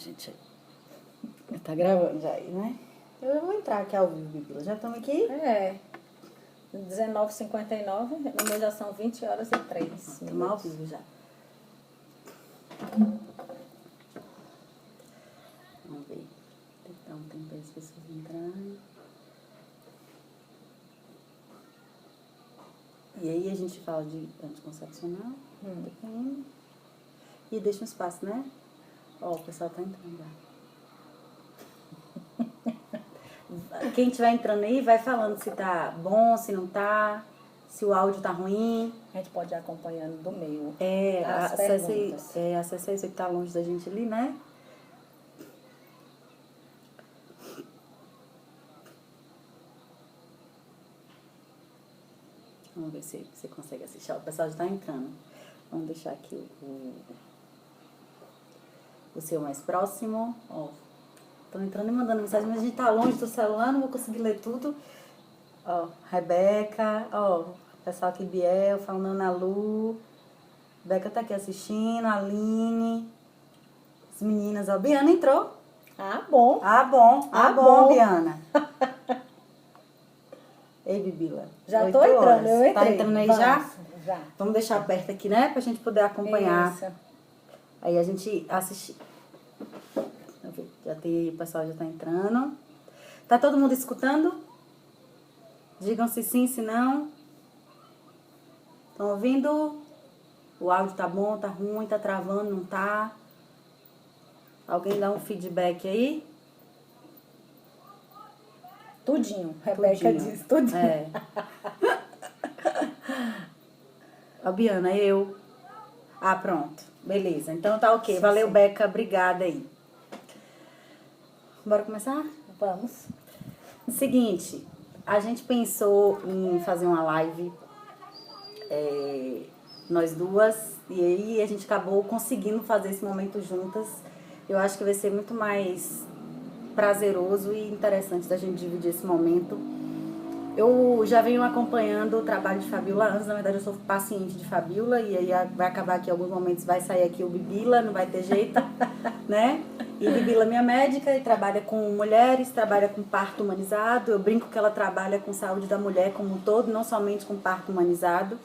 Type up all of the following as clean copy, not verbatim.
gente. Tá gravando já aí, né? Eu vou entrar aqui ao vivo, Bibila. Já estamos aqui? É. 19h59, no meu já são 20h03. Estamos ao vivo já. Vamos ver. Tem que dar um tempo para as pessoas entrarem. E aí a gente fala de anticoncepcional, TPM, e deixa um espaço, né? Ó, o pessoal tá entrando já. Quem estiver entrando aí, vai falando se tá bom, se não tá, se o áudio tá ruim. A gente pode ir acompanhando do meio. Acesse aí você que tá longe da gente ali, né? Vamos ver se você consegue assistir. O pessoal já tá entrando. Vamos deixar aqui o seu mais próximo. Ó, estão entrando e mandando mensagem, mas a gente tá longe do celular, não vou conseguir ler tudo. Ó, Rebeca, ó, o pessoal aqui, Biel, falando Ana Lu. Rebeca tá aqui assistindo, Aline. As meninas, ó, Biana entrou. Ah, bom. Bom, Biana. Ei, Bibila. Já tô entrando, eu entrei. Tá entrando aí já? Já. Vamos deixar aberto aqui, né? Pra gente poder acompanhar. Isso. Aí a gente assistir. Já tem, o pessoal já tá entrando. Tá todo mundo escutando? Digam se sim, se não. Estão ouvindo? O áudio tá bom, tá ruim, tá travando, não tá? Alguém dá um feedback aí? Tudinho. Rebeca diz tudinho. É. A Biana, eu. Ah, pronto. Beleza. Então tá ok. Sim, Valeu, sim. Beca. Obrigada aí. Bora começar? Vamos. Seguinte, a gente pensou em fazer uma live, nós duas, e aí a gente acabou conseguindo fazer esse momento juntas. Eu acho que vai ser muito mais prazeroso e interessante da gente dividir esse momento. Eu já venho acompanhando o trabalho de Fabiola antes, na verdade eu sou paciente de Fabiola, e aí vai acabar que em alguns momentos vai sair aqui o Bibila, não vai ter jeito, né? E Bibila é minha médica e trabalha com mulheres, trabalha com parto humanizado. Eu brinco que ela trabalha com saúde da mulher como um todo, não somente com parto humanizado.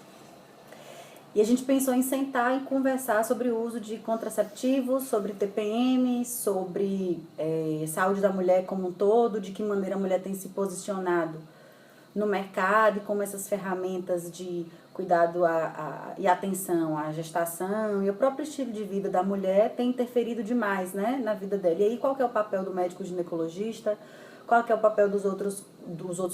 E a gente pensou em sentar e conversar sobre o uso de contraceptivos, sobre TPM, sobre saúde da mulher como um todo, de que maneira a mulher tem se posicionado no mercado e como essas ferramentas de cuidado e atenção à gestação e o próprio estilo de vida da mulher tem interferido demais, né, na vida dela. E aí qual que é o papel do médico ginecologista? Qual que é o papel dos outros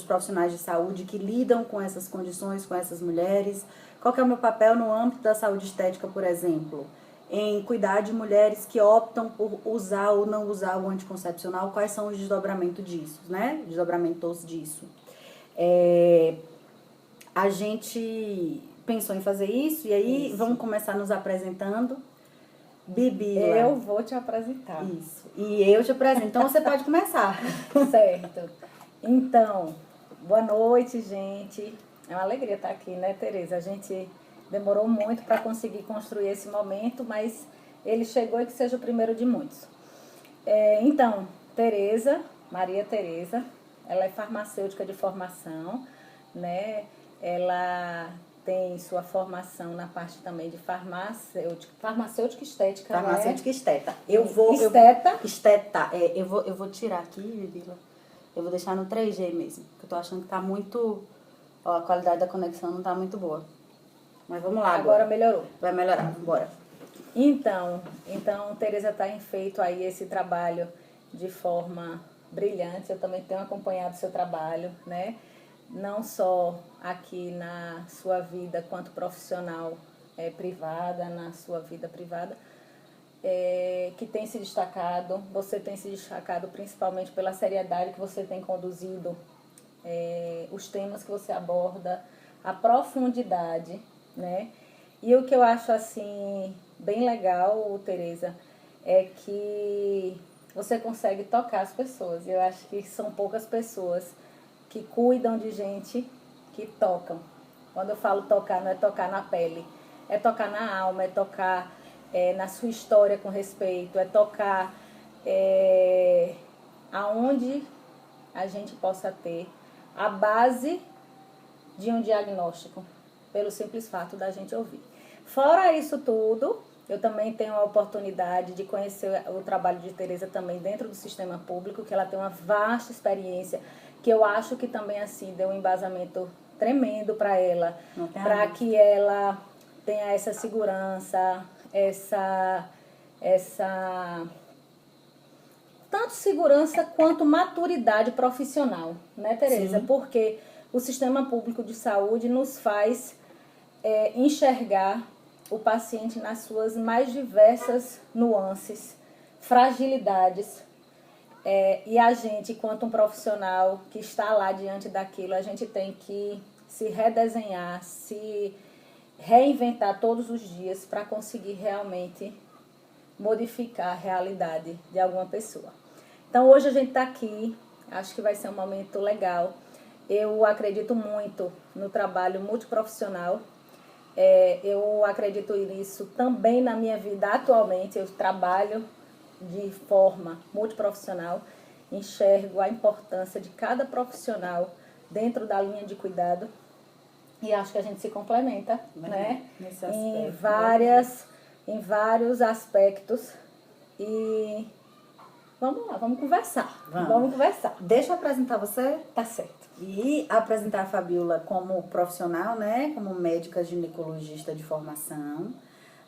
profissionais de saúde que lidam com essas condições, com essas mulheres? Qual que é o meu papel no âmbito da saúde estética, por exemplo? Em cuidar de mulheres que optam por usar ou não usar o anticoncepcional, quais são os desdobramentos disso, né? Desdobramentos disso. A gente pensou em fazer isso e aí vamos começar nos apresentando. Bibila. Eu vou te apresentar. Isso. E eu te apresento. Então você pode começar. Certo. Então, boa noite, gente. É uma alegria estar aqui, né, Tereza? A gente demorou muito para conseguir construir esse momento, mas ele chegou e que seja o primeiro de muitos. Então, Tereza, Maria Tereza, ela é farmacêutica de formação, né? Ela tem sua formação na parte também de farmacêutica estética, Farmacêutica né? esteta. Esteta? Eu vou tirar aqui, Bibila. Eu vou deixar no 3G mesmo, porque eu tô achando que tá muito... Ó, a qualidade da conexão não tá muito boa. Mas vamos lá agora. Agora melhorou. Vai melhorar, bora. Então Tereza tem feito aí esse trabalho de forma brilhante. Eu também tenho acompanhado seu trabalho, né? Não só aqui na sua vida quanto profissional privada, na sua vida privada, que tem se destacado. Você tem se destacado principalmente pela seriedade que você tem conduzido, os temas que você aborda, a profundidade, né? E o que eu acho assim bem legal, Tereza, é que você consegue tocar as pessoas. Eu acho que são poucas pessoas que cuidam de gente que tocam. Quando eu falo tocar, não é tocar na pele, é tocar na alma, é tocar na sua história com respeito, é tocar aonde a gente possa ter a base de um diagnóstico, pelo simples fato da gente ouvir. Fora isso tudo, eu também tenho a oportunidade de conhecer o trabalho de Tereza também dentro do sistema público, que ela tem uma vasta experiência, que eu acho que também assim deu um embasamento tremendo para ela, para que ela tenha essa segurança, essa tanto segurança quanto maturidade profissional, né, Tereza? Sim. Porque o sistema público de saúde nos faz enxergar o paciente nas suas mais diversas nuances, fragilidades. E a gente, enquanto um profissional que está lá diante daquilo, a gente tem que se redesenhar, se reinventar todos os dias para conseguir realmente modificar a realidade de alguma pessoa. Então hoje a gente está aqui, acho que vai ser um momento legal. Eu acredito muito no trabalho multiprofissional. Eu acredito nisso também na minha vida atualmente. Eu trabalho de forma multiprofissional, enxergo a importância de cada profissional dentro da linha de cuidado e acho que a gente se complementa, né? Nesse aspecto, Em vários aspectos. E vamos lá, vamos conversar. Vamos conversar. Deixa eu apresentar você. Tá certo. E apresentar a Fabiola como profissional, né? Como médica ginecologista de formação,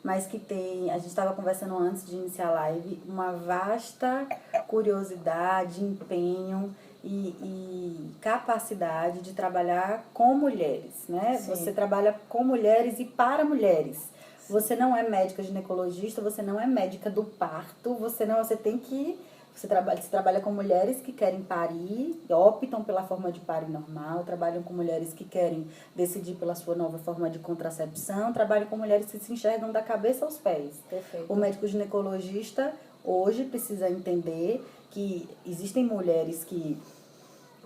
mas que tem, a gente estava conversando antes de iniciar a live, uma vasta curiosidade, empenho e capacidade de trabalhar com mulheres, né? Sim. Você trabalha com mulheres e para mulheres. Você não é médica ginecologista, você não é médica do parto, você tem que... Você trabalha com mulheres que querem parir, optam pela forma de parir normal, trabalham com mulheres que querem decidir pela sua nova forma de contracepção, trabalham com mulheres que se enxergam da cabeça aos pés. Perfeito. O médico ginecologista hoje precisa entender que existem mulheres que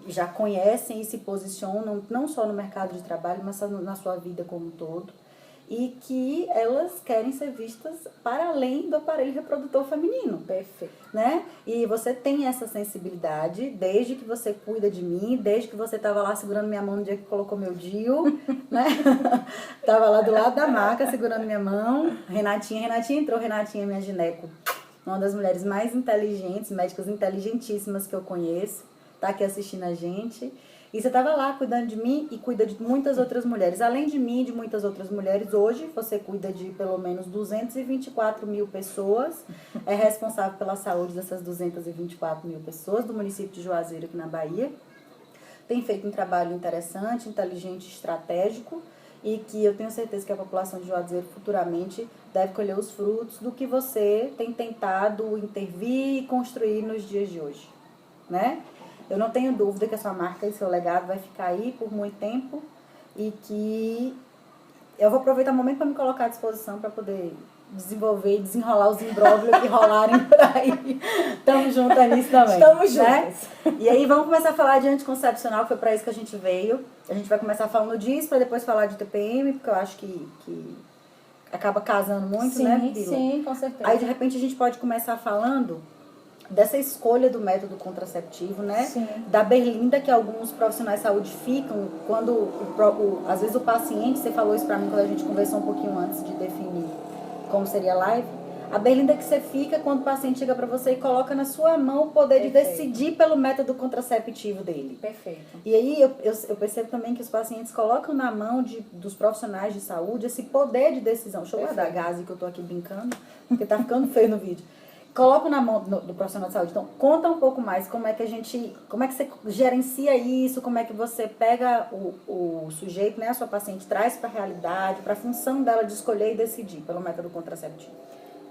já conhecem e se posicionam não só no mercado de trabalho, mas na sua vida como um todo, e que elas querem ser vistas para além do aparelho reprodutor feminino. Perfeito. Né? E você tem essa sensibilidade desde que você cuida de mim, desde que você estava lá segurando minha mão no dia que colocou meu DIU, né? Tava lá do lado da maca segurando minha mão. Renatinha entrou, Renatinha, minha gineco. Uma das mulheres mais inteligentes, médicas inteligentíssimas que eu conheço, tá aqui assistindo a gente. E você estava lá cuidando de mim e cuida de muitas outras mulheres. Além de mim e de muitas outras mulheres, hoje você cuida de pelo menos 224 mil pessoas. É responsável pela saúde dessas 224 mil pessoas do município de Juazeiro, aqui na Bahia. Tem feito um trabalho interessante, inteligente, estratégico. E que eu tenho certeza que a população de Juazeiro futuramente deve colher os frutos do que você tem tentado intervir e construir nos dias de hoje, né? Eu não tenho dúvida que a sua marca e seu legado vai ficar aí por muito tempo e que eu vou aproveitar o momento para me colocar à disposição para poder desenvolver e desenrolar os imbróglios que rolarem por aí. Estamos juntas nisso também. Estamos juntas. Né? E aí vamos começar a falar de anticoncepcional, que foi para isso que a gente veio. A gente vai começar falando disso para depois falar de TPM, porque eu acho que acaba casando muito, sim, né, Bila? Sim, com certeza. Aí de repente a gente pode começar falando dessa escolha do método contraceptivo, né? Sim. Da berlinda que alguns profissionais de saúde ficam quando, às vezes o paciente, você falou isso pra mim quando a gente conversou um pouquinho antes de definir como seria a live, a berlinda que você fica quando o paciente chega pra você e coloca na sua mão o poder de decidir pelo método contraceptivo dele. Perfeito. E aí eu percebo também que os pacientes colocam na mão dos profissionais de saúde esse poder de decisão. Deixa eu guardar a gase que eu tô aqui brincando, porque tá ficando feio no vídeo. Coloco na mão do profissional de saúde. Então, conta um pouco mais como é que você gerencia isso, como é que você pega o sujeito, né, a sua paciente, traz para a realidade, para a função dela de escolher e decidir pelo método contraceptivo.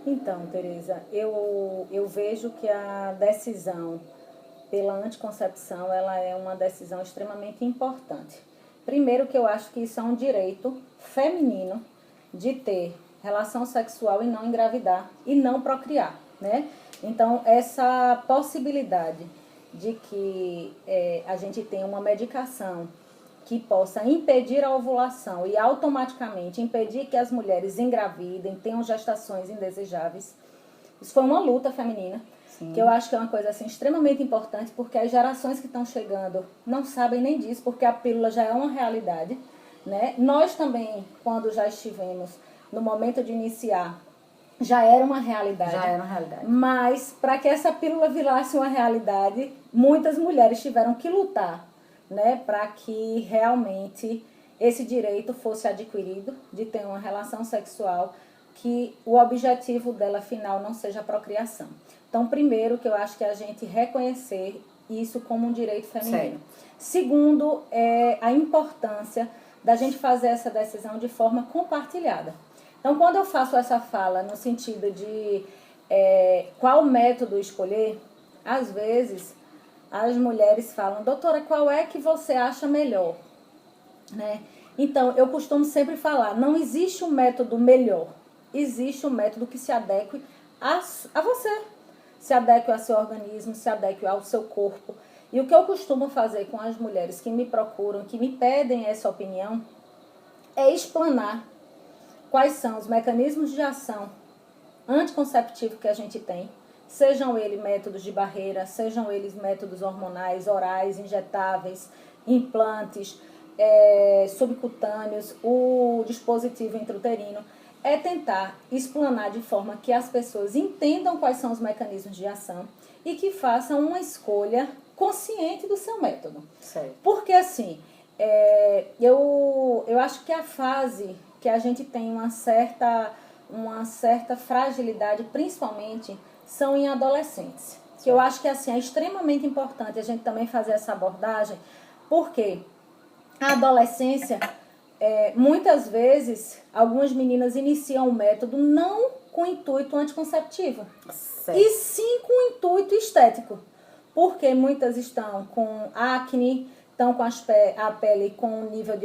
Então, Tereza, eu vejo que a decisão pela anticoncepção, ela é uma decisão extremamente importante. Primeiro que eu acho que isso é um direito feminino de ter relação sexual e não engravidar e não procriar. Né? Então, essa possibilidade de que a gente tenha uma medicação que possa impedir a ovulação e automaticamente impedir que as mulheres engravidem, tenham gestações indesejáveis, isso foi uma luta feminina. que eu acho que é uma coisa assim, extremamente importante, porque as gerações que estão chegando não sabem nem disso, porque a pílula já é uma realidade, né? Nós também, quando já estivemos no momento de iniciar, já era uma realidade. Já era uma realidade. Mas, para que essa pílula virasse uma realidade, muitas mulheres tiveram que lutar, né, para que realmente esse direito fosse adquirido de ter uma relação sexual, que o objetivo dela final não seja a procriação. Então, primeiro, que eu acho que a gente reconhecer isso como um direito feminino. Sério. Segundo, é a importância da gente fazer essa decisão de forma compartilhada. Então, quando eu faço essa fala no sentido de qual método escolher, às vezes as mulheres falam, doutora, qual é que você acha melhor? Né? Então, eu costumo sempre falar, não existe um método melhor, existe um método que se adeque a você, se adeque ao seu organismo, se adeque ao seu corpo. E o que eu costumo fazer com as mulheres que me procuram, que me pedem essa opinião, é explanar quais são os mecanismos de ação anticonceptivo que a gente tem, sejam eles métodos de barreira, sejam eles métodos hormonais, orais, injetáveis, implantes, subcutâneos, o dispositivo intrauterino, é tentar explanar de forma que as pessoas entendam quais são os mecanismos de ação e que façam uma escolha consciente do seu método. Certo. Porque assim, eu acho que a fase que a gente tem uma certa fragilidade, principalmente, são em adolescentes. Que eu acho que assim, é extremamente importante a gente também fazer essa abordagem, porque a adolescência, muitas vezes, algumas meninas iniciam o método não com intuito anticonceptivo, Certo. e sim com intuito estético. Porque muitas estão com acne, estão com a pele com um nível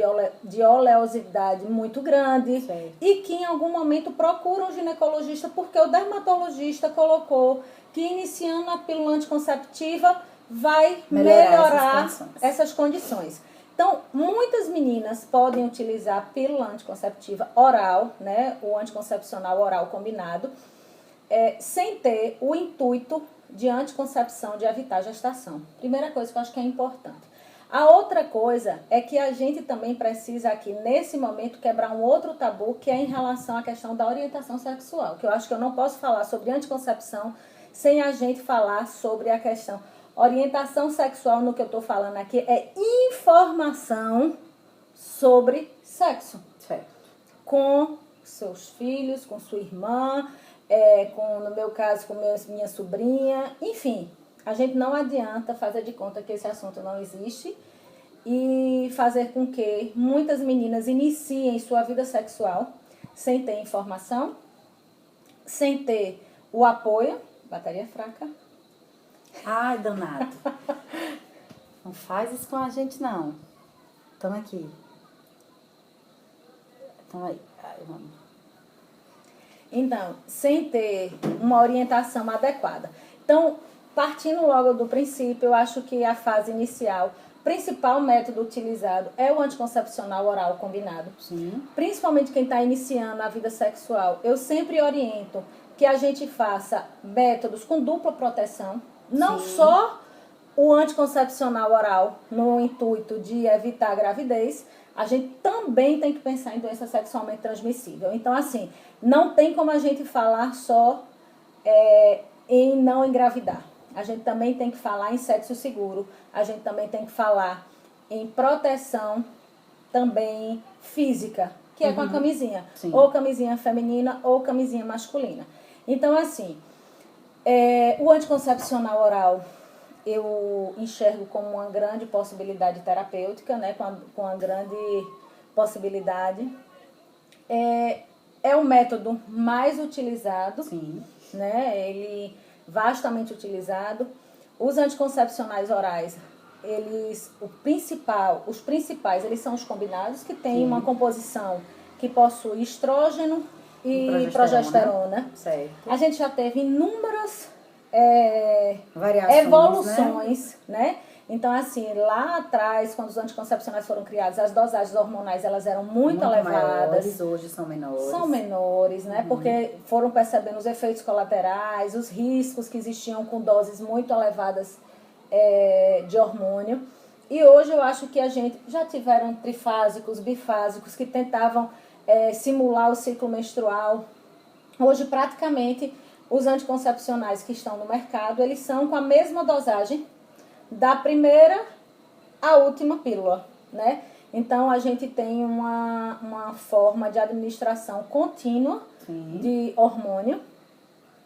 de oleosidade muito grande, Certo. e que em algum momento procuram um ginecologista porque o dermatologista colocou que iniciando a pílula anticonceptiva vai melhorar essas condições. Então, muitas meninas podem utilizar a pílula anticonceptiva oral, né, o anticoncepcional oral combinado, sem ter o intuito de anticoncepção, de evitar a gestação. Primeira coisa que eu acho que é importante. A outra coisa é que a gente também precisa aqui, nesse momento, quebrar um outro tabu, que é em relação à questão da orientação sexual. Que eu acho que eu não posso falar sobre anticoncepção sem a gente falar sobre a questão. Orientação sexual, no que eu estou falando aqui, é informação sobre sexo. Certo. Com seus filhos, com sua irmã, no meu caso, com minha sobrinha, enfim. A gente não adianta fazer de conta que esse assunto não existe e fazer com que muitas meninas iniciem sua vida sexual sem ter informação, sem ter o apoio. Bateria fraca. Ai, danado. Não faz isso com a gente, não. Tamo aqui. Tamo aí. Ai, vamos. Então, sem ter uma orientação adequada. Então, partindo logo do princípio, eu acho que a fase inicial, principal método utilizado é o anticoncepcional oral combinado. Sim. Principalmente quem está iniciando a vida sexual, eu sempre oriento que a gente faça métodos com dupla proteção, não Sim. só o anticoncepcional oral no intuito de evitar a gravidez, a gente também tem que pensar em doença sexualmente transmissível. Então, assim, não tem como a gente falar só em não engravidar. A gente também tem que falar em sexo seguro, a gente também tem que falar em proteção também física, que é com a camisinha. Sim. Ou camisinha feminina ou camisinha masculina. Então, assim, o anticoncepcional oral eu enxergo como uma grande possibilidade terapêutica, né, com uma grande possibilidade. É o método mais utilizado, Sim. né, ele vastamente utilizado. Os anticoncepcionais orais, os principais, eles são os combinados, que têm uma composição que possui estrógeno e progesterona. Certo. A gente já teve inúmeras Variações, evoluções, né, Então, assim, lá atrás, quando os anticoncepcionais foram criados, as dosagens hormonais, elas eram muito elevadas. Maiores, hoje são menores. São menores, né? Porque foram percebendo os efeitos colaterais, os riscos que existiam com doses muito elevadas de hormônio. E hoje eu acho que a gente já tiveram trifásicos, bifásicos, que tentavam simular o ciclo menstrual. Hoje, praticamente, os anticoncepcionais que estão no mercado, eles são com a mesma dosagem da primeira à última pílula, né? Então, a gente tem uma forma de administração contínua de hormônio,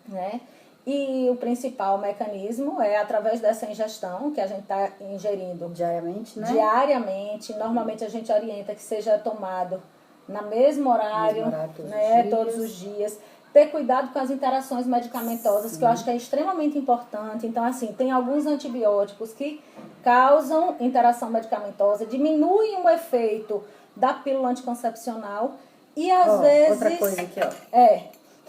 né? E o principal mecanismo é através dessa ingestão que a gente está ingerindo diariamente, né? Diariamente. Normalmente a gente orienta que seja tomado no mesmo horário, né? Todos os dias. Ter cuidado com as interações medicamentosas, que eu acho que é extremamente importante. Então, assim, tem alguns antibióticos que causam interação medicamentosa, diminuem o efeito da pílula anticoncepcional e às vezes... Outra coisa aqui,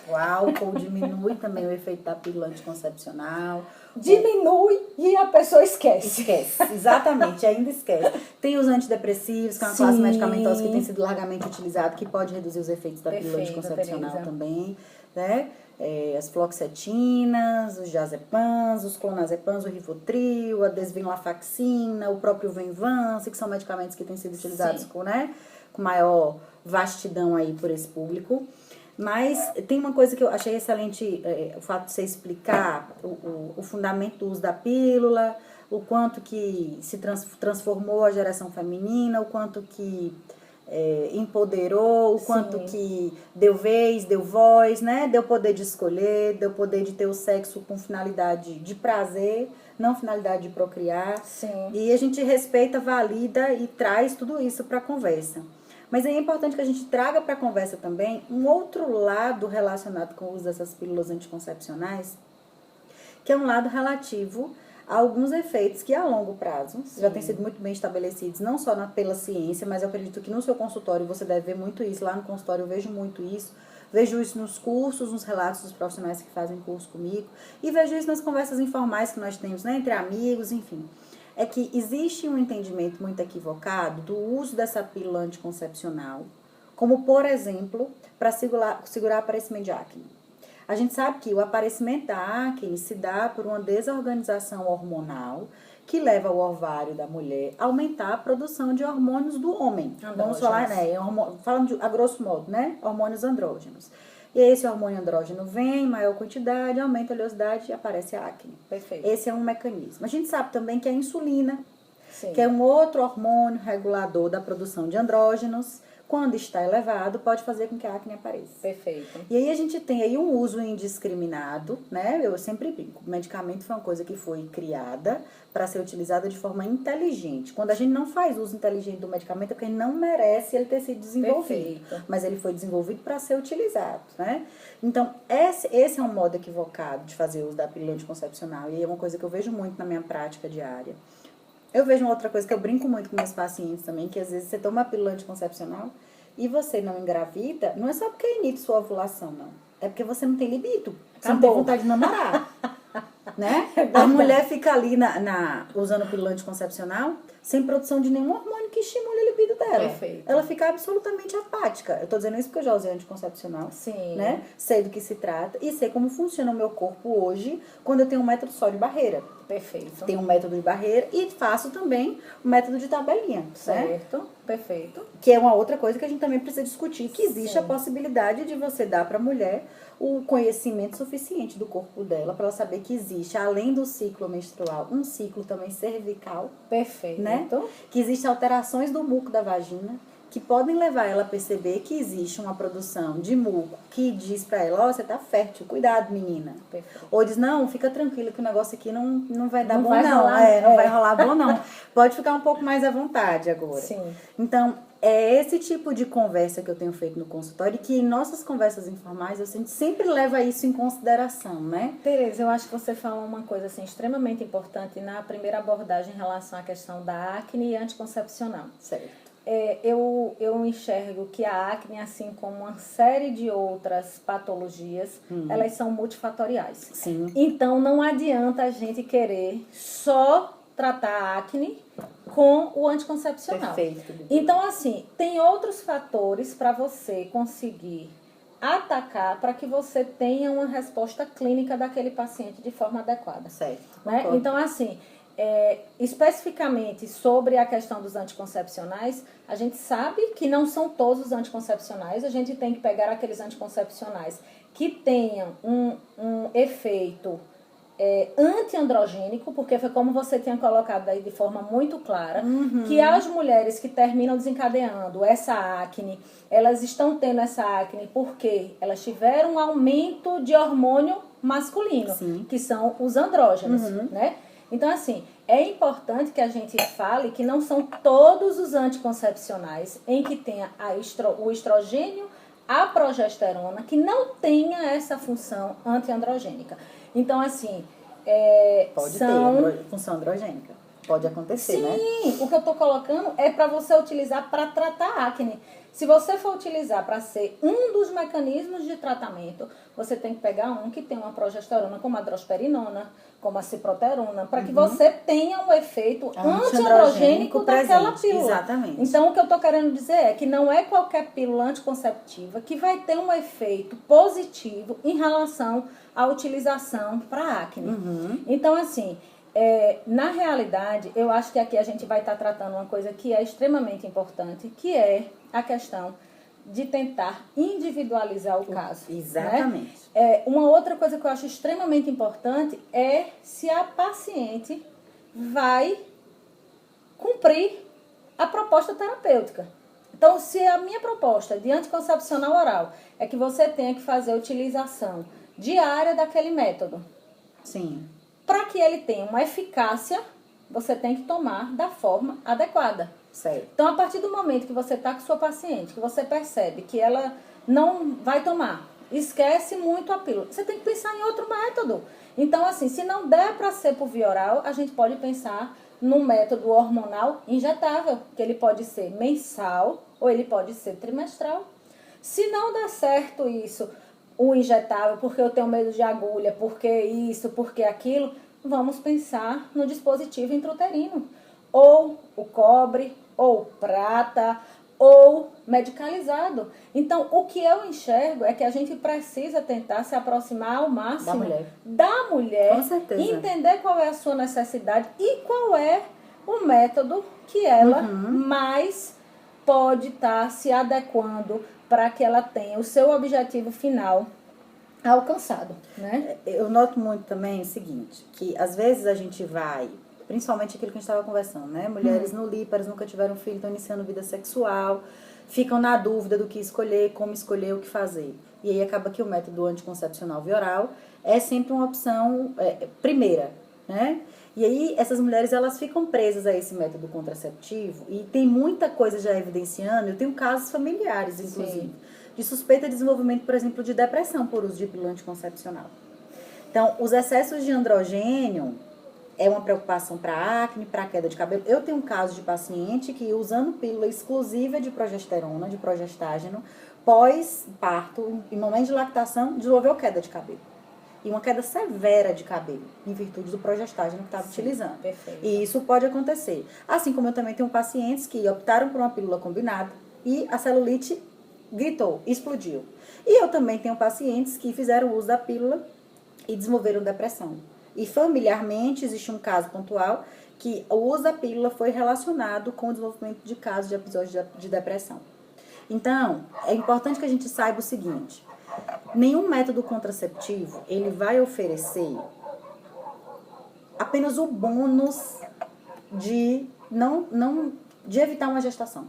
o álcool diminui também o efeito da pílula anticoncepcional. Diminui e a pessoa esquece. Exatamente, ainda esquece. Tem os antidepressivos, que é uma classe medicamentosa que tem sido largamente utilizada, que pode reduzir os efeitos da pílula anticoncepcional também, né? As fluoxetinas, os diazepams, os clonazepams, o Rivotril, a desvenlafaxina, o próprio Venvance, que são medicamentos que têm sido utilizados com maior vastidão aí por esse público. Mas tem uma coisa que eu achei excelente, o fato de você explicar o fundamento do uso da pílula, o quanto que se transformou a geração feminina, o quanto que empoderou, o quanto que deu vez, deu voz, né? Deu poder de escolher, deu poder de ter o sexo com finalidade de prazer, não finalidade de procriar. Sim. E a gente respeita, valida e traz tudo isso para a conversa. Mas é importante que a gente traga para a conversa também um outro lado relacionado com o uso dessas pílulas anticoncepcionais, que é um lado relativo a alguns efeitos que a longo prazo já têm sido muito bem estabelecidos, não só pela ciência, mas eu acredito que no seu consultório você deve ver muito isso. Lá no consultório eu vejo muito isso. Vejo isso nos cursos, nos relatos dos profissionais que fazem curso comigo. E vejo isso nas conversas informais que nós temos, né, entre amigos, enfim. É que existe um entendimento muito equivocado do uso dessa pílula anticoncepcional, como, por exemplo, para segurar aparecimento de acne. A gente sabe que o aparecimento da acne se dá por uma desorganização hormonal que leva o ovário da mulher a aumentar a produção de hormônios do homem. Vamos falar, falando a grosso modo, né? Hormônios andrógenos. E aí esse hormônio andrógeno vem em maior quantidade, aumenta a oleosidade e aparece a acne. Perfeito. Esse é um mecanismo. A gente sabe também que a insulina, que é um outro hormônio regulador da produção de andrógenos, quando está elevado, pode fazer com que a acne apareça. Perfeito. E aí a gente tem aí um uso indiscriminado, né? Eu sempre brinco, o medicamento foi uma coisa que foi criada para ser utilizada de forma inteligente. Quando a gente não faz uso inteligente do medicamento, é porque não merece ele ter sido desenvolvido. Perfeito. Mas ele foi desenvolvido para ser utilizado, né? Então, esse é um modo equivocado de fazer uso da pílula anticoncepcional. E é uma coisa que eu vejo muito na minha prática diária. Eu vejo uma outra coisa que eu brinco muito com meus pacientes também, que às vezes você toma a pílula anticoncepcional e você não engravida, não é só porque inibe sua ovulação, não. É porque você não tem libido. Você não tem vontade de namorar. Né? A mulher fica ali usando pílula anticoncepcional sem produção de nenhum hormônio que estimule a libido dela. Perfeito. Ela fica absolutamente apática. Eu tô dizendo isso porque eu já usei anticoncepcional. Sim. Né? Sei do que se trata e sei como funciona o meu corpo hoje quando eu tenho um método só de barreira. Perfeito. Tenho um método de barreira e faço também o método de tabelinha. Certo. Né? Perfeito. Que é uma outra coisa que a gente também precisa discutir, que existe a possibilidade de você dar para a mulher o conhecimento suficiente do corpo dela para ela saber que existe, além do ciclo menstrual, um ciclo também cervical. Perfeito. Né? Que existem alterações do muco da vagina que podem levar ela a perceber que existe uma produção de muco que diz para ela, você tá fértil, cuidado, menina. Perfeito. Ou diz, não, fica tranquila que o negócio aqui não vai dar não bom, vai não. Rolar, não vai rolar bom, não. Pode ficar um pouco mais à vontade agora. Sim. Então, é esse tipo de conversa que eu tenho feito no consultório e que em nossas conversas informais a gente sempre leva isso em consideração, né? Tereza, eu acho que você falou uma coisa assim, extremamente importante na primeira abordagem em relação à questão da acne e anticoncepcional. Certo. Eu enxergo que a acne, assim como uma série de outras patologias, elas são multifatoriais. Sim. Então, não adianta a gente querer só tratar a acne com o anticoncepcional. Perfeito. Então, assim, tem outros fatores para você conseguir atacar para que você tenha uma resposta clínica daquele paciente de forma adequada. Certo. Né? Então, assim, especificamente sobre a questão dos anticoncepcionais, a gente sabe que não são todos os anticoncepcionais, a gente tem que pegar aqueles anticoncepcionais que tenham um efeito antiandrogênico, porque foi como você tinha colocado aí de forma muito clara, que as mulheres que terminam desencadeando essa acne, elas estão tendo essa acne porque elas tiveram um aumento de hormônio masculino, Sim. que são os andrógenos, né? Então, assim, é importante que a gente fale que não são todos os anticoncepcionais em que tenha o estrogênio, a progesterona, que não tenha essa função antiandrogênica. Então, assim, pode ter função androgênica. Pode acontecer, sim, né? Sim, o que eu estou colocando é para você utilizar para tratar acne. Se você for utilizar para ser um dos mecanismos de tratamento, você tem que pegar um que tem uma progesterona, como a drosperinona, como a ciproterona, para que você tenha um efeito antiandrogênico daquela pílula. Exatamente. Então, o que eu estou querendo dizer é que não é qualquer pílula anticonceptiva que vai ter um efeito positivo em relação à utilização para acne. Então, assim, na realidade, eu acho que aqui a gente vai estar tratando uma coisa que é extremamente importante, que é a questão de tentar individualizar o caso. Exatamente. Né? Uma outra coisa que eu acho extremamente importante é se a paciente vai cumprir a proposta terapêutica. Então, se a minha proposta de anticoncepcional oral é que você tenha que fazer a utilização diária daquele método. Sim. Para que ele tenha uma eficácia, você tem que tomar da forma adequada. Certo. Então, a partir do momento que você está com sua paciente, que você percebe que ela não vai tomar, esquece muito a pílula, você tem que pensar em outro método. Então, assim, se não der para ser por via oral, a gente pode pensar num método hormonal injetável, que ele pode ser mensal ou ele pode ser trimestral. Se não der certo isso, o injetável, porque eu tenho medo de agulha, porque isso, porque aquilo, vamos pensar no dispositivo intrauterino. Ou o cobre, ou prata, ou medicalizado. Então, o que eu enxergo é que a gente precisa tentar se aproximar ao máximo da mulher, Com certeza. entender qual é a sua necessidade e qual é o método que ela mais pode estar se adequando para que ela tenha o seu objetivo final alcançado, né? Eu noto muito também o seguinte, que às vezes a gente vai, principalmente aquilo que a gente estava conversando, né? Mulheres nulíparas, nunca tiveram filho, estão iniciando vida sexual, ficam na dúvida do que escolher, como escolher, o que fazer. E aí acaba que o método anticoncepcional via oral é sempre uma opção primeira, né? E aí essas mulheres, elas ficam presas a esse método contraceptivo e tem muita coisa já evidenciando, eu tenho casos familiares, inclusive, Sim. de suspeita de desenvolvimento, por exemplo, de depressão por uso de pílula anticoncepcional. Então, os excessos de androgênio é uma preocupação para acne, para queda de cabelo. Eu tenho um caso de paciente que, usando pílula exclusiva de progesterona, de progestágeno, pós-parto, em momento de lactação, desenvolveu queda de cabelo. E uma queda severa de cabelo, em virtude do progestágeno que estava utilizando. Perfeito. E isso pode acontecer. Assim como eu também tenho pacientes que optaram por uma pílula combinada e a celulite gritou, explodiu. E eu também tenho pacientes que fizeram uso da pílula e desenvolveram depressão. E familiarmente existe um caso pontual que o uso da pílula foi relacionado com o desenvolvimento de casos de episódios de depressão. Então, é importante que a gente saiba o seguinte: nenhum método contraceptivo ele vai oferecer apenas o bônus de de evitar uma gestação.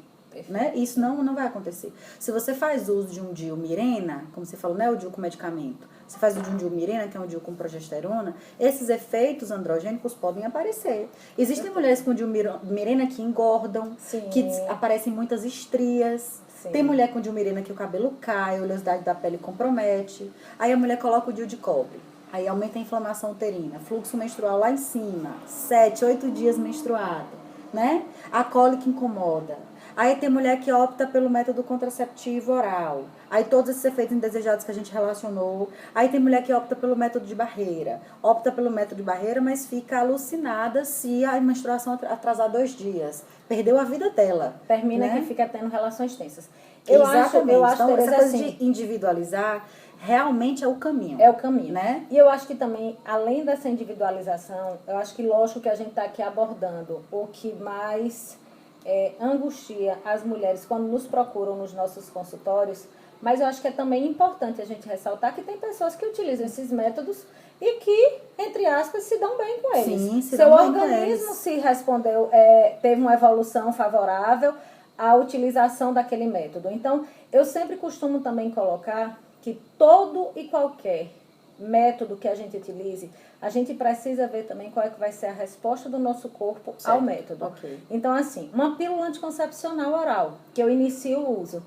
Né? Isso não vai acontecer. Se você faz uso de um DIU Mirena, como você falou, não é o DIU com medicamento, você faz uso de um DIU Mirena, que é um DIU com progesterona, esses efeitos androgênicos podem aparecer. Existem mulheres com DIU Mirena que engordam, Sim. que aparecem muitas estrias. Sim. Tem mulher com DIU Mirena que o cabelo cai, a oleosidade da pele compromete. Aí a mulher coloca o DIU de cobre. Aí aumenta a inflamação uterina, fluxo menstrual lá em cima, 7, 8 dias menstruada, né? A cólica incomoda. Aí tem mulher que opta pelo método contraceptivo oral. Aí todos esses efeitos indesejados que a gente relacionou. Aí tem mulher que opta pelo método de barreira. Opta pelo método de barreira, mas fica alucinada se a menstruação atrasar 2 dias. Perdeu a vida dela. Termina né? que fica tendo relações tensas. Exatamente. Eu acho então, Tereza, essa coisa assim, de individualizar realmente é o caminho. é o caminho. Né? E eu acho que também, além dessa individualização, eu acho que lógico que a gente está aqui abordando o que mais angustia as mulheres quando nos procuram nos nossos consultórios, mas eu acho que é também importante a gente ressaltar que tem pessoas que utilizam esses métodos e que, entre aspas, se dão bem com eles. Sim, se Seu dão bem com organismo eles. se respondeu, teve uma evolução favorável à utilização daquele método. Então, eu sempre costumo também colocar que todo e qualquer método que a gente utilize, a gente precisa ver também qual é que vai ser a resposta do nosso corpo ao método. Okay. Então, assim, uma pílula anticoncepcional oral, que eu inicio o uso,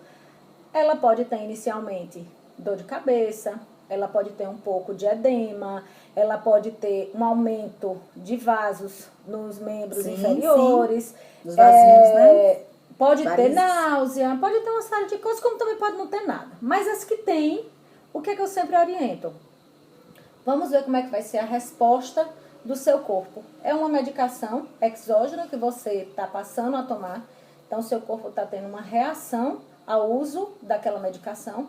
ela pode ter inicialmente dor de cabeça, ela pode ter um pouco de edema, ela pode ter um aumento de vasos nos membros inferiores. Os vasinhos, né? Pode ter náusea, pode ter uma série de coisas, como também pode não ter nada. Mas as que tem, o que é que eu sempre oriento? Vamos ver como é que vai ser a resposta do seu corpo. É uma medicação exógena que você está passando a tomar. Então, seu corpo está tendo uma reação ao uso daquela medicação.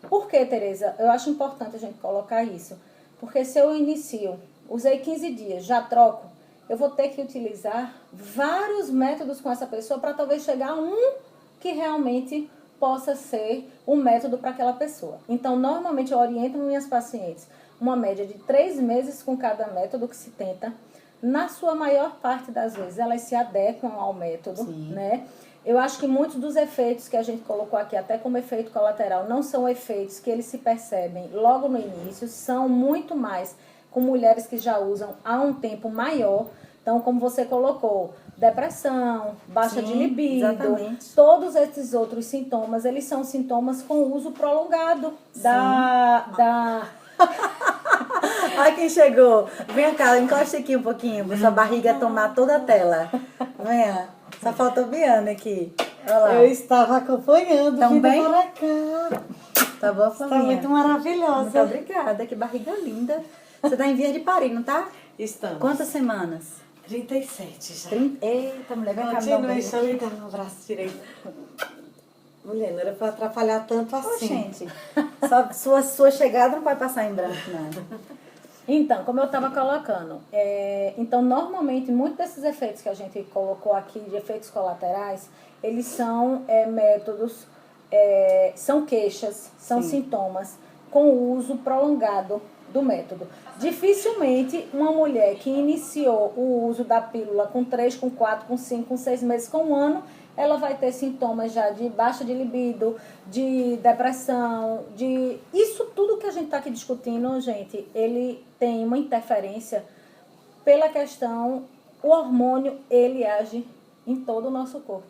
Por que, Tereza? Eu acho importante a gente colocar isso. Porque se eu inicio, usei 15 dias, já troco, eu vou ter que utilizar vários métodos com essa pessoa para talvez chegar a um que realmente possa ser um método para aquela pessoa. Então, normalmente eu oriento minhas pacientes uma média de 3 meses com cada método que se tenta. Na sua maior parte das vezes, elas se adequam ao método, né? Eu acho que muitos dos efeitos que a gente colocou aqui, até como efeito colateral, não são efeitos que eles se percebem logo no início, são muito mais com mulheres que já usam há um tempo maior. Então, como você colocou, depressão, baixa de libido, exatamente. Todos esses outros sintomas, eles são sintomas com uso prolongado da Olha quem chegou. Vem cá, encosta aqui um pouquinho, pra sua barriga tomar toda a tela. Venha. Só faltou Biana aqui. Olha lá. Eu estava acompanhando. Também? Para cá. Tá bom, família? Está muito maravilhosa. Muito obrigada, que barriga linda. Você tá em vias de parir, não tá? Estamos. Quantas semanas? 37 já. Eita, mulher, vem cá. Continue solidão no braço direito. Mulher, não era pra atrapalhar tanto assim. Gente, sua chegada não vai passar em branco, não. Então, como eu estava colocando, então normalmente muitos desses efeitos que a gente colocou aqui, de efeitos colaterais, eles são métodos, são queixas, são sintomas com o uso prolongado do método. Dificilmente uma mulher que iniciou o uso da pílula com 3, com 4, com 5, com 6 meses, com 1 ano, ela vai ter sintomas já de baixa de libido, de depressão, de... Isso tudo que a gente está aqui discutindo, gente, ele tem uma interferência pela questão... O hormônio, ele age em todo o nosso corpo.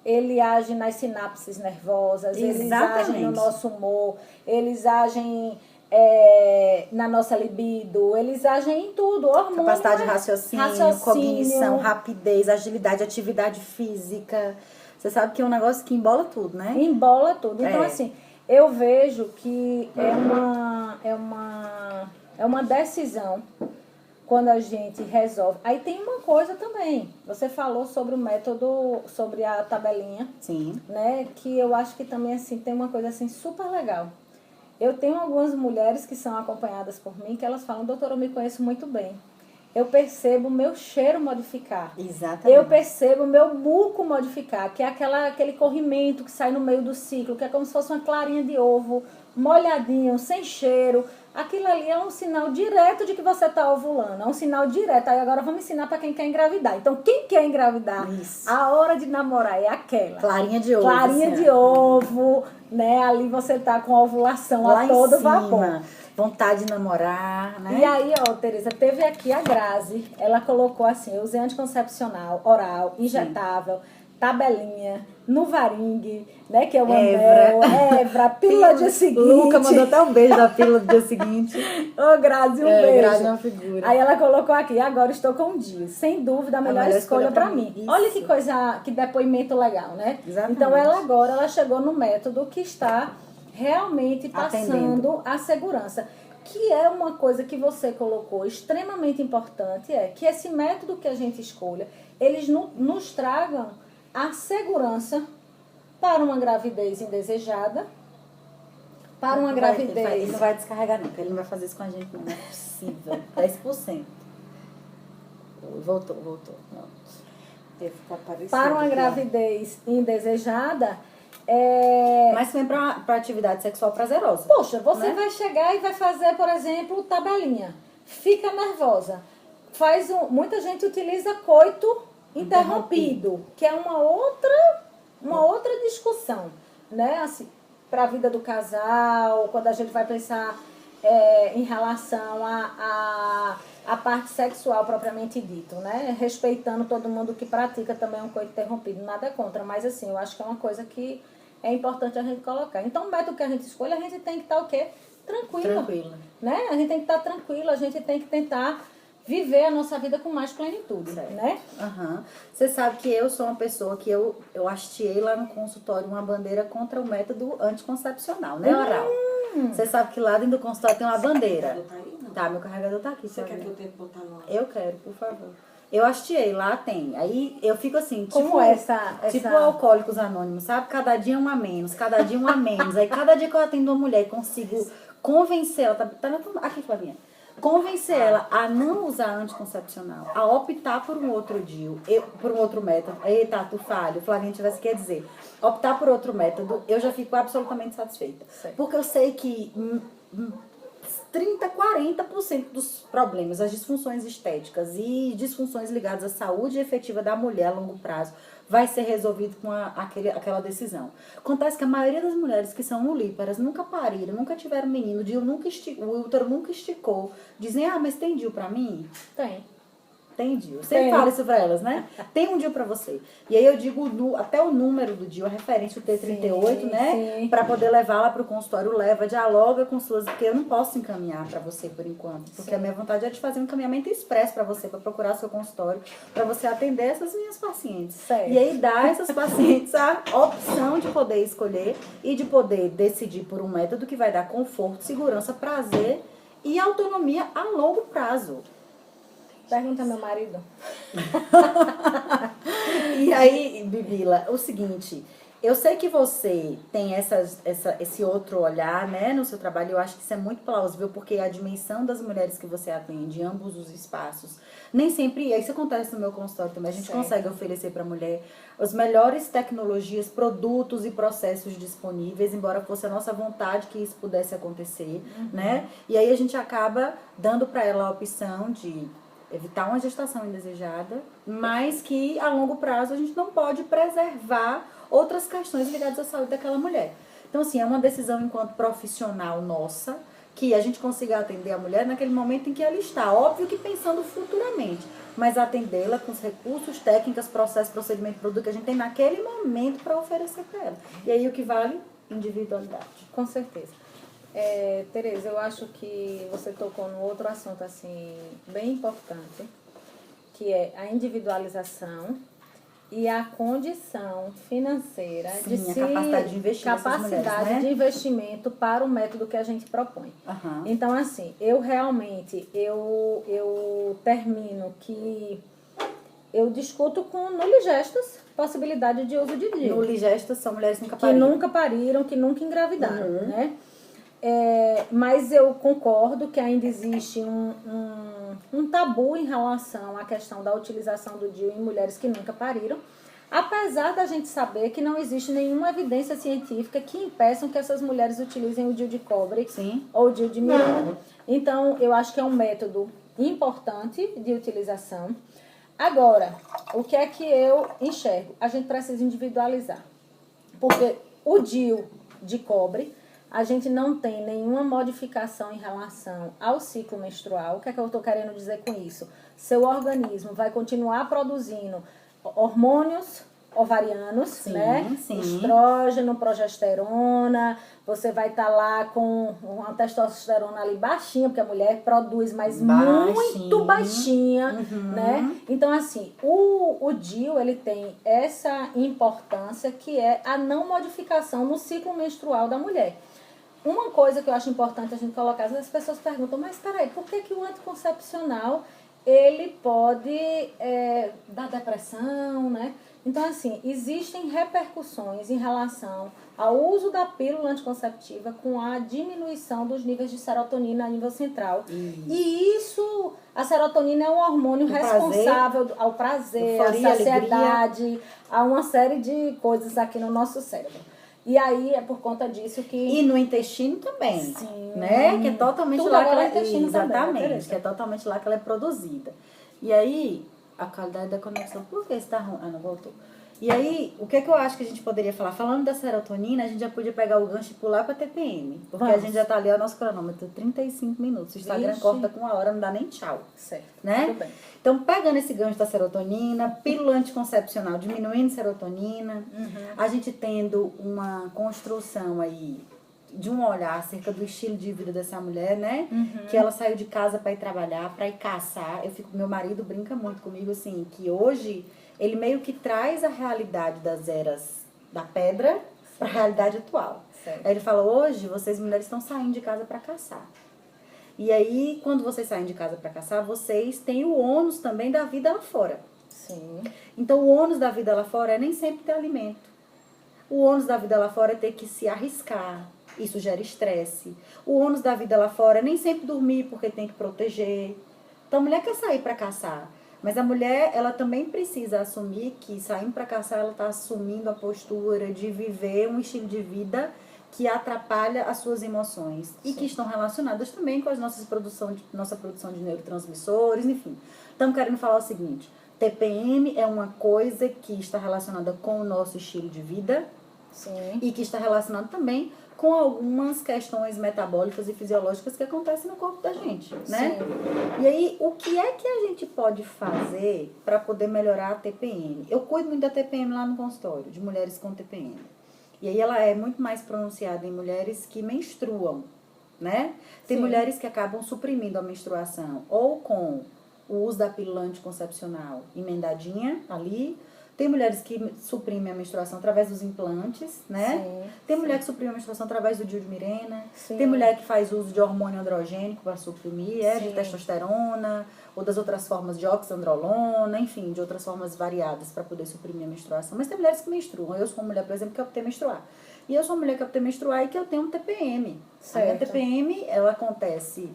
Ele age nas sinapses nervosas, eles agem no nosso humor, eles agem... na nossa libido, eles agem em tudo, hormônio, capacidade de raciocínio, cognição, rapidez, agilidade, atividade física. Você sabe que é um negócio que embola tudo, né? Embola tudo. Então, assim, eu vejo que é uma decisão quando a gente resolve. Aí tem uma coisa também. Você falou sobre o método, sobre a tabelinha. Sim. Né? Que eu acho que também, assim, tem uma coisa, assim, super legal. Eu tenho algumas mulheres que são acompanhadas por mim, que elas falam, doutora, eu me conheço muito bem. Eu percebo o meu cheiro modificar. Exatamente. Eu percebo o meu muco modificar, que é aquele corrimento que sai no meio do ciclo, que é como se fosse uma clarinha de ovo, molhadinho, sem cheiro. Aquilo ali é um sinal direto de que você está ovulando. É um sinal direto. Aí agora vamos ensinar para quem quer engravidar. Então, quem quer engravidar, a hora de namorar é aquela. Clarinha de ovo. Clarinha de ovo, né? Ali você tá com a ovulação lá a todo vapor. Vontade de namorar, né? E aí, ó, Tereza, teve aqui a Grazi. Ela colocou assim, eu usei anticoncepcional, oral, injetável. tabelinha, no varingue, né? Que é o Anel, Evra, pílula do dia seguinte. Luca mandou até um beijo da pílula do dia seguinte. Ô, Grazi, um beijo. Grazi é uma figura. Aí ela colocou aqui, agora estou com o Dio. Sem dúvida, a melhor escolha para mim. Isso. Olha que coisa, que depoimento legal, né? Exatamente. Então ela chegou no método que está realmente passando a segurança. Que é uma coisa que você colocou extremamente importante, é que esse método que a gente escolha, eles nos tragam a segurança para uma gravidez indesejada, para uma gravidez... Ele não vai descarregar não, porque ele não vai fazer isso com a gente não é possível. 10%. Voltou. Para uma gravidez indesejada... Mas também para atividade sexual prazerosa. Poxa, você, né? vai chegar e vai fazer, por exemplo, tabelinha. Fica nervosa. Muita gente utiliza coito interrompido, que é uma outra discussão, né? Assim, para a vida do casal, quando a gente vai pensar em relação à parte sexual propriamente dito, né? Respeitando todo mundo que pratica também um coito interrompido, nada contra, mas assim, eu acho que é uma coisa que é importante a gente colocar. Então, o método que a gente escolhe, a gente tem que estar o quê? Tranquila. Né? A gente tem que estar tranquila, a gente tem que tentar viver a nossa vida com mais plenitude, né? Você sabe que eu sou uma pessoa que eu hasteei lá no consultório uma bandeira contra o método anticoncepcional, né, oral? Você sabe que lá dentro do consultório tem uma bandeira. Tá aí, não? Tá, meu carregador tá aqui. Você quer que eu tente botar no... Eu quero, por favor. Eu hasteei, lá tem. Aí eu fico assim, como tipo Alcoólicos Anônimos, sabe? Cada dia um a menos, cada dia um a menos. Aí cada dia que eu atendo uma mulher e consigo convencer ela, aqui, Flavinha, convencer ela a não usar anticoncepcional, a optar por um outro DIU, por um outro método. Eita, tu falho, Flavinha tivesse que dizer. Optar por outro método, eu já fico absolutamente satisfeita. Certo. Porque eu sei que 30%, 40% dos problemas, as disfunções estéticas e disfunções ligadas à saúde efetiva da mulher a longo prazo vai ser resolvido com aquela decisão. Acontece que a maioria das mulheres que são nulíparas nunca pariram, nunca tiveram menino, o útero nunca esticou. Dizem, mas tem DIU pra mim? Tem DIU. Você fala isso pra elas, né? Tem um DIU pra você. E aí eu digo até o número do DIU, a referência, o T38, sim, né? Sim. Pra poder levar lá pro consultório, dialoga com suas... Porque eu não posso encaminhar pra você por enquanto. Porque sim, a minha vontade é de fazer um encaminhamento expresso pra você, pra procurar seu consultório, pra você atender essas minhas pacientes. Certo. E aí dar a essas pacientes a opção de poder escolher e de poder decidir por um método que vai dar conforto, segurança, prazer e autonomia a longo prazo. Pergunta ao meu marido. E aí, Bibila, o seguinte, eu sei que você tem esse outro olhar, né, no seu trabalho, eu acho que isso é muito plausível, porque a dimensão das mulheres que você atende, em ambos os espaços, nem sempre, isso acontece no meu consultório também, a gente consegue oferecer para a mulher as melhores tecnologias, produtos e processos disponíveis, embora fosse a nossa vontade que isso pudesse acontecer, né, e aí a gente acaba dando para ela a opção de evitar uma gestação indesejada, mas que a longo prazo a gente não pode preservar outras questões ligadas à saúde daquela mulher. Então, assim, é uma decisão enquanto profissional nossa, que a gente consiga atender a mulher naquele momento em que ela está. Óbvio que pensando futuramente, mas atendê-la com os recursos, técnicas, processos, procedimento, produto que a gente tem naquele momento para oferecer para ela. E aí o que vale? Individualidade. Com certeza. Tereza, eu acho que você tocou num outro assunto assim bem importante, que é a individualização e a condição financeira, sim, a capacidade de investir capacidade mulheres, né? de investimento para o método que a gente propõe. Então, assim, eu realmente eu termino que eu discuto com nuligestas possibilidade de uso de DIU. Nuligestas são mulheres que nunca pariram. Que nunca pariram, que nunca engravidaram, né? Mas eu concordo que ainda existe um tabu em relação à questão da utilização do DIU em mulheres que nunca pariram, apesar da gente saber que não existe nenhuma evidência científica que impeçam que essas mulheres utilizem o DIU de cobre, sim, ou o DIU de mirena. Então, eu acho que é um método importante de utilização. Agora, o que é que eu enxergo? A gente precisa individualizar, porque o DIU de cobre, a gente não tem nenhuma modificação em relação ao ciclo menstrual. O que é que eu estou querendo dizer com isso? Seu organismo vai continuar produzindo hormônios ovarianos, Sim, né? sim. Estrógeno, progesterona, você vai estar lá com uma testosterona ali baixinha, porque a mulher produz, mas muito baixinha, né? Então, assim, o DIU, ele tem essa importância que é a não modificação no ciclo menstrual da mulher. Uma coisa que eu acho importante a gente colocar, às vezes as pessoas perguntam, mas peraí, por que o anticoncepcional, ele pode dar depressão, né? Então, assim, existem repercussões em relação ao uso da pílula anticonceptiva com a diminuição dos níveis de serotonina a nível central. E isso, a serotonina é um hormônio responsável ao prazer, à saciedade, a uma série de coisas aqui no nosso cérebro. E aí é por conta disso que... E no intestino também, sim, né? Que é totalmente tudo lá que agora ela... intestino Exatamente, também, que é totalmente lá que ela é produzida. E aí, a qualidade da conexão, por que está ruim? Ah, não voltou. E aí, o que é que eu acho que a gente poderia falar? Falando da serotonina, a gente já podia pegar o gancho e pular para TPM. Porque a gente já tá ali, o nosso cronômetro, 35 minutos. O Instagram corta com 1 hora, não dá nem tchau. Certo, né? tudo bem. Então, pegando esse gancho da serotonina, pílula anticoncepcional diminuindo serotonina, a gente tendo uma construção aí de um olhar acerca do estilo de vida dessa mulher, né? Que ela saiu de casa para ir trabalhar, para ir caçar. Meu marido brinca muito comigo, assim, que hoje ele meio que traz a realidade das eras da pedra para a realidade atual. Certo. Aí ele fala, hoje vocês mulheres estão saindo de casa para caçar. E aí, quando vocês saem de casa para caçar, vocês têm o ônus também da vida lá fora. Sim. Então, o ônus da vida lá fora é nem sempre ter alimento. O ônus da vida lá fora é ter que se arriscar. Isso gera estresse. O ônus da vida lá fora é nem sempre dormir, porque tem que proteger. Então, a mulher quer sair para caçar. Mas a mulher, ela também precisa assumir que saindo para caçar, ela está assumindo a postura de viver um estilo de vida que atrapalha as suas emoções. Sim. E que estão relacionadas também com nossa produção de neurotransmissores, enfim. Estamos querendo falar o seguinte, TPM é uma coisa que está relacionada com o nosso estilo de vida. Sim. E que está relacionado também com algumas questões metabólicas e fisiológicas que acontecem no corpo da gente, né? Sim. E aí, o que é que a gente pode fazer para poder melhorar a TPM? Eu cuido muito da TPM lá no consultório, de mulheres com TPM. E aí ela é muito mais pronunciada em mulheres que menstruam, né? Tem mulheres que acabam suprimindo a menstruação ou com o uso da pílula anticoncepcional emendadinha ali. Tem mulheres que suprimem a menstruação através dos implantes, né? Sim, tem mulher que suprime a menstruação através do DIU de Mirena. Sim. Tem mulher que faz uso de hormônio androgênico para suprimir, de testosterona, ou das outras formas de oxandrolona, enfim, de outras formas variadas para poder suprimir a menstruação. Mas tem mulheres que menstruam. Eu sou uma mulher, por exemplo, que optei menstruar. E eu sou uma mulher que optei menstruar e que eu tenho um TPM. Certo. A minha TPM, ela acontece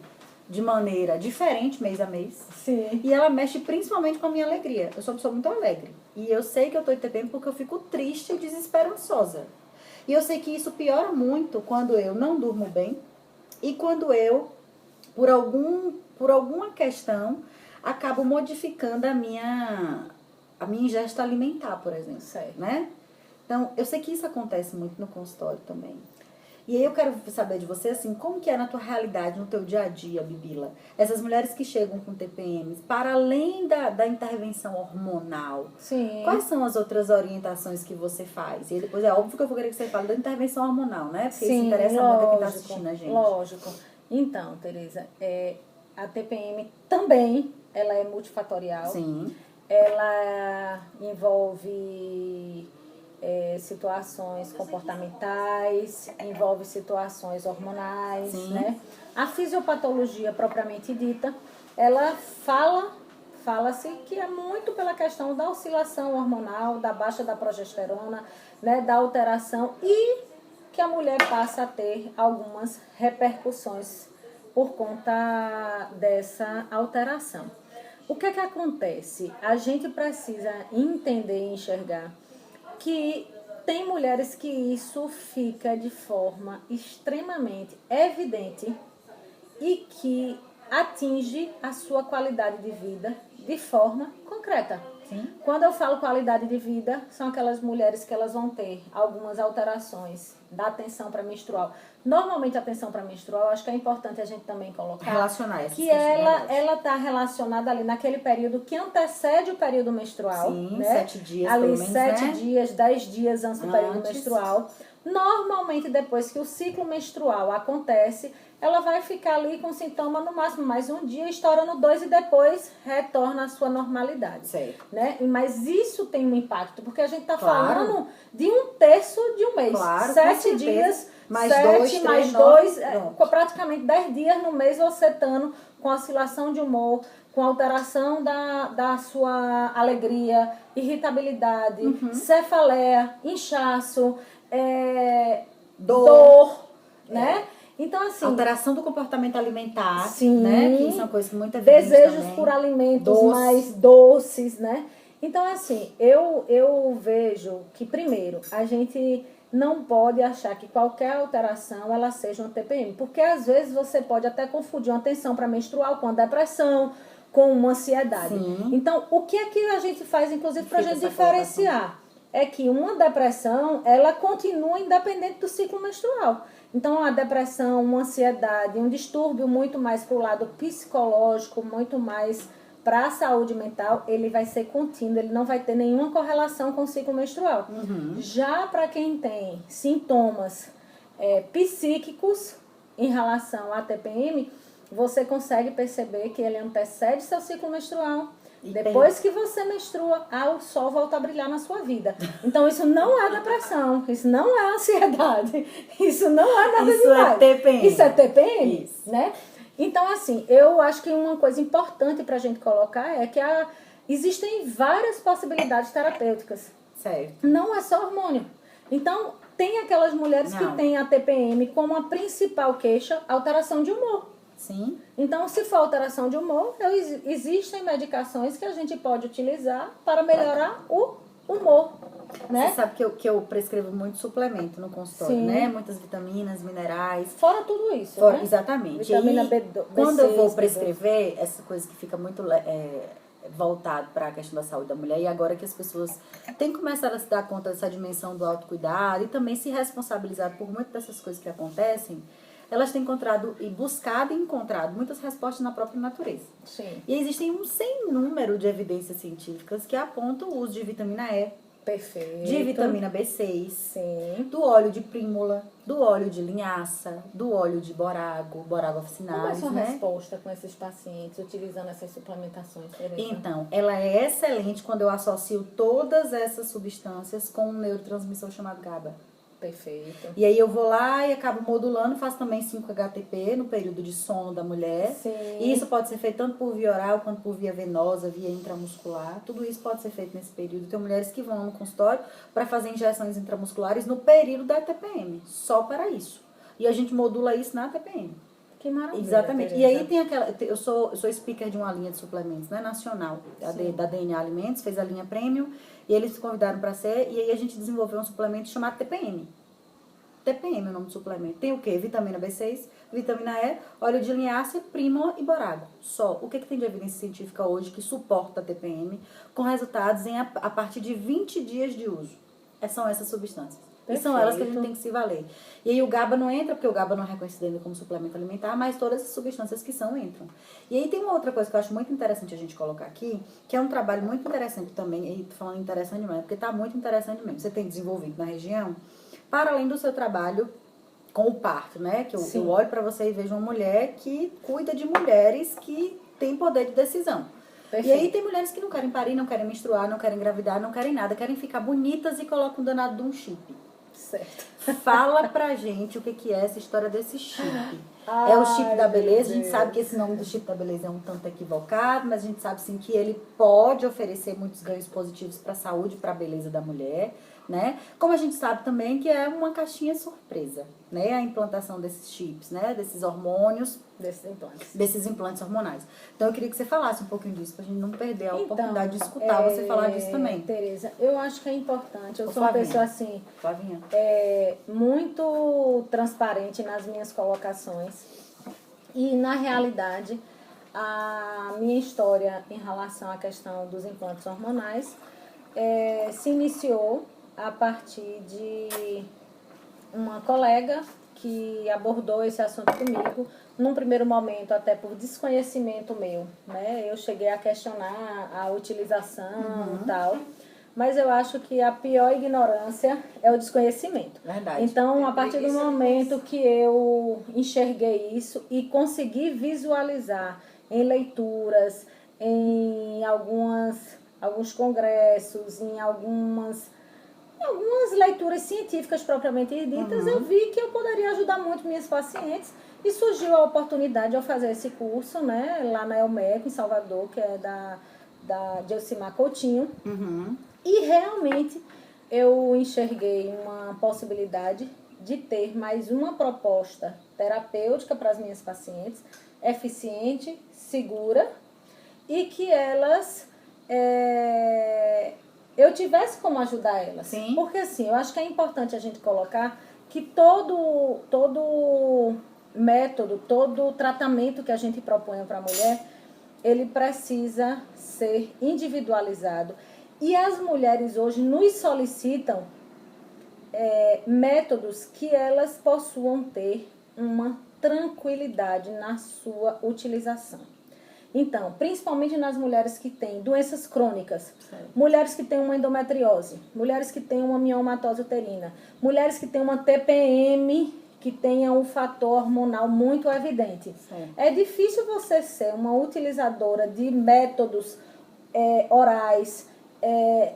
de maneira diferente, mês a mês. Sim. E ela mexe principalmente com a minha alegria. Eu sou uma pessoa muito alegre. E eu sei que eu tô em TPM porque eu fico triste e desesperançosa. E eu sei que isso piora muito quando eu não durmo bem e quando eu, por alguma questão, acabo modificando a minha ingesta alimentar, por exemplo. Certo. Né? Então, eu sei que isso acontece muito no consultório também. E aí eu quero saber de você, assim, como que é na tua realidade, no teu dia a dia, Bibila? Essas mulheres que chegam com TPMs, para além da intervenção hormonal, sim, quais são as outras orientações que você faz? E aí depois é óbvio que eu vou querer que você fale da intervenção hormonal, né? Porque sim, isso interessa muito a quem está assistindo a gente. Lógico. Então, Tereza, a TPM também, ela é multifatorial. Sim. Ela envolve situações comportamentais, envolve situações hormonais, sim, né? A fisiopatologia propriamente dita, ela fala-se que é muito pela questão da oscilação hormonal, da baixa da progesterona, né, da alteração e que a mulher passa a ter algumas repercussões por conta dessa alteração. O que é que acontece? A gente precisa entender e enxergar que tem mulheres que isso fica de forma extremamente evidente e que atinge a sua qualidade de vida de forma concreta. Sim. Quando eu falo qualidade de vida, são aquelas mulheres que elas vão ter algumas alterações da atenção pré-menstrual. Normalmente a atenção pré-menstrual, acho que é importante a gente também colocar Relacionar essas que questões, ela está relacionada ali naquele período que antecede o período menstrual. Sim, né? 7 dias ali pelo menos, 7 né? dias, 10 dias antes do período Antes. menstrual. Normalmente, depois que o ciclo menstrual acontece, ela vai ficar ali com sintoma no máximo mais um dia, estourando 2 e depois retorna à sua normalidade. Certo. Né? Mas isso tem um impacto, porque a gente está Claro. falando de um terço de um mês. Claro, com 7 certeza. dias, Mais 7 2, 3, mais 9, 2, pronto. praticamente 10 dias no mês você estando com oscilação de humor, com alteração da sua alegria, irritabilidade, cefaleia, inchaço, dor, né? Então, assim... Alteração do comportamento alimentar, Sim. né? Que são coisas muito evidentes Desejos também. por alimentos Doce. mais doces, né? Então, assim, eu vejo que, primeiro, a gente não pode achar que qualquer alteração ela seja uma TPM, porque às vezes você pode até confundir uma tensão pré-menstrual com a depressão, com uma ansiedade. Sim. Então, o que é que a gente faz, inclusive, para a Fica gente essa diferenciar? É que uma depressão, ela continua independente do ciclo menstrual. Então, a depressão, uma ansiedade, um distúrbio muito mais para o lado psicológico, muito mais para a saúde mental, ele vai ser contínuo, ele não vai ter nenhuma correlação com o ciclo menstrual. Já para quem tem sintomas psíquicos em relação à TPM, você consegue perceber que ele antecede seu ciclo menstrual. Depois que você menstrua, o sol volta a brilhar na sua vida. Então, isso não é depressão, isso não é ansiedade, isso não é nada Isso demais. é TPM. Isso é TPM, Isso. né? Então, assim, eu acho que uma coisa importante para a gente colocar é que existem várias possibilidades terapêuticas. Certo. Não é só hormônio. Então, tem aquelas mulheres que Não. têm a TPM como a principal queixa, alteração de humor. Sim. Então, se for alteração de humor, existem medicações que a gente pode utilizar para melhorar o humor, né? Você sabe que eu prescrevo muito suplemento no consultório, Sim. né? Muitas vitaminas, minerais. Fora tudo isso, Fora, né? exatamente. Vitamina E B6, quando eu vou B12. prescrever, essa coisa que fica muito voltado para a questão da saúde da mulher, e agora que as pessoas têm começado a se dar conta dessa dimensão do autocuidado e também se responsabilizar por muitas dessas coisas que acontecem, elas têm encontrado e buscado e encontrado muitas respostas na própria natureza. Sim. E existem um sem número de evidências científicas que apontam o uso de vitamina E, Perfeito. de vitamina B6, Sim. do óleo de prímula, do óleo de linhaça, do óleo de borago Qual é a officinalis, sua né? resposta com esses pacientes utilizando essas suplementações, Tereza? Então, ela é excelente quando eu associo todas essas substâncias com um neurotransmissor chamado GABA. Perfeito. E aí eu vou lá e acabo modulando, faço também 5-HTP no período de sono da mulher. Sim. E isso pode ser feito tanto por via oral quanto por via venosa, via intramuscular. Tudo isso pode ser feito nesse período. Tem mulheres que vão no consultório para fazer injeções intramusculares no período da TPM, só para isso. E a gente modula isso na TPM. Que maravilha. Exatamente. Tereza. E aí tem aquela. Eu sou speaker de uma linha de suplementos, né, nacional, da DNA Alimentos, fez a linha Premium, e eles se convidaram para ser, e aí a gente desenvolveu um suplemento chamado TPM. TPM é o nome do suplemento. Tem o quê? Vitamina B6, vitamina E, óleo de linhaça, prímula e borago. Só. O que tem de evidência científica hoje que suporta a TPM com resultados a partir de 20 dias de uso? São essas substâncias. E são elas que a gente tem que se valer. E aí o GABA não entra, porque o GABA não é reconhecido ainda como suplemento alimentar, mas todas as substâncias que são entram. E aí tem uma outra coisa que eu acho muito interessante a gente colocar aqui, que é um trabalho muito interessante também, e tô falando interessante demais, porque tá muito interessante mesmo. Você tem desenvolvido na região, para além do seu trabalho com o parto, né? Que eu olho para você e vejo uma mulher que cuida de mulheres que têm poder de decisão. Perfeito. E aí tem mulheres que não querem parir, não querem menstruar, não querem engravidar, não querem nada, querem ficar bonitas e colocam um danado de um chip. Certo. Fala pra gente o que é essa história desse chip. Ai, É o chip da beleza, a gente Deus. sabe que esse nome do chip da beleza é um tanto equivocado, mas a gente sabe sim que ele pode oferecer muitos ganhos positivos para a saúde, para a beleza da mulher, né? Como a gente sabe também que é uma caixinha surpresa, né? A implantação desses chips, né? Desses hormônios, desses implantes hormonais. Então eu queria que você falasse um pouquinho disso, pra gente não perder a oportunidade de escutar você falar disso também. Tereza, eu acho que é importante. Eu Ô, sou uma Flavinha. pessoa assim, Flavinha. muito transparente nas minhas colocações. E na realidade, a minha história em relação à questão dos implantes hormonais se iniciou a partir de uma colega que abordou esse assunto comigo, num primeiro momento até por desconhecimento meu, né? Eu cheguei a questionar a utilização e tal, mas eu acho que a pior ignorância é o desconhecimento. Verdade. Então, a partir do momento que eu enxerguei isso e consegui visualizar em leituras, em alguns congressos, em algumas leituras científicas propriamente ditas, eu vi que eu poderia ajudar muito minhas pacientes e surgiu a oportunidade de eu fazer esse curso, né, lá na Elmec, em Salvador, que é da Gelcimar Coutinho. E realmente eu enxerguei uma possibilidade de ter mais uma proposta terapêutica para as minhas pacientes, eficiente, segura, e que elas... eu tivesse como ajudar elas. Sim. Porque assim, eu acho que é importante a gente colocar que todo método, todo tratamento que a gente propõe para a mulher, ele precisa ser individualizado. E as mulheres hoje nos solicitam métodos que elas possuam ter uma tranquilidade na sua utilização. Então, principalmente nas mulheres que têm doenças crônicas, mulheres que têm uma endometriose, mulheres que têm uma miomatose uterina, mulheres que têm uma TPM, que tenha um fator hormonal muito evidente. É difícil você ser uma utilizadora de métodos orais,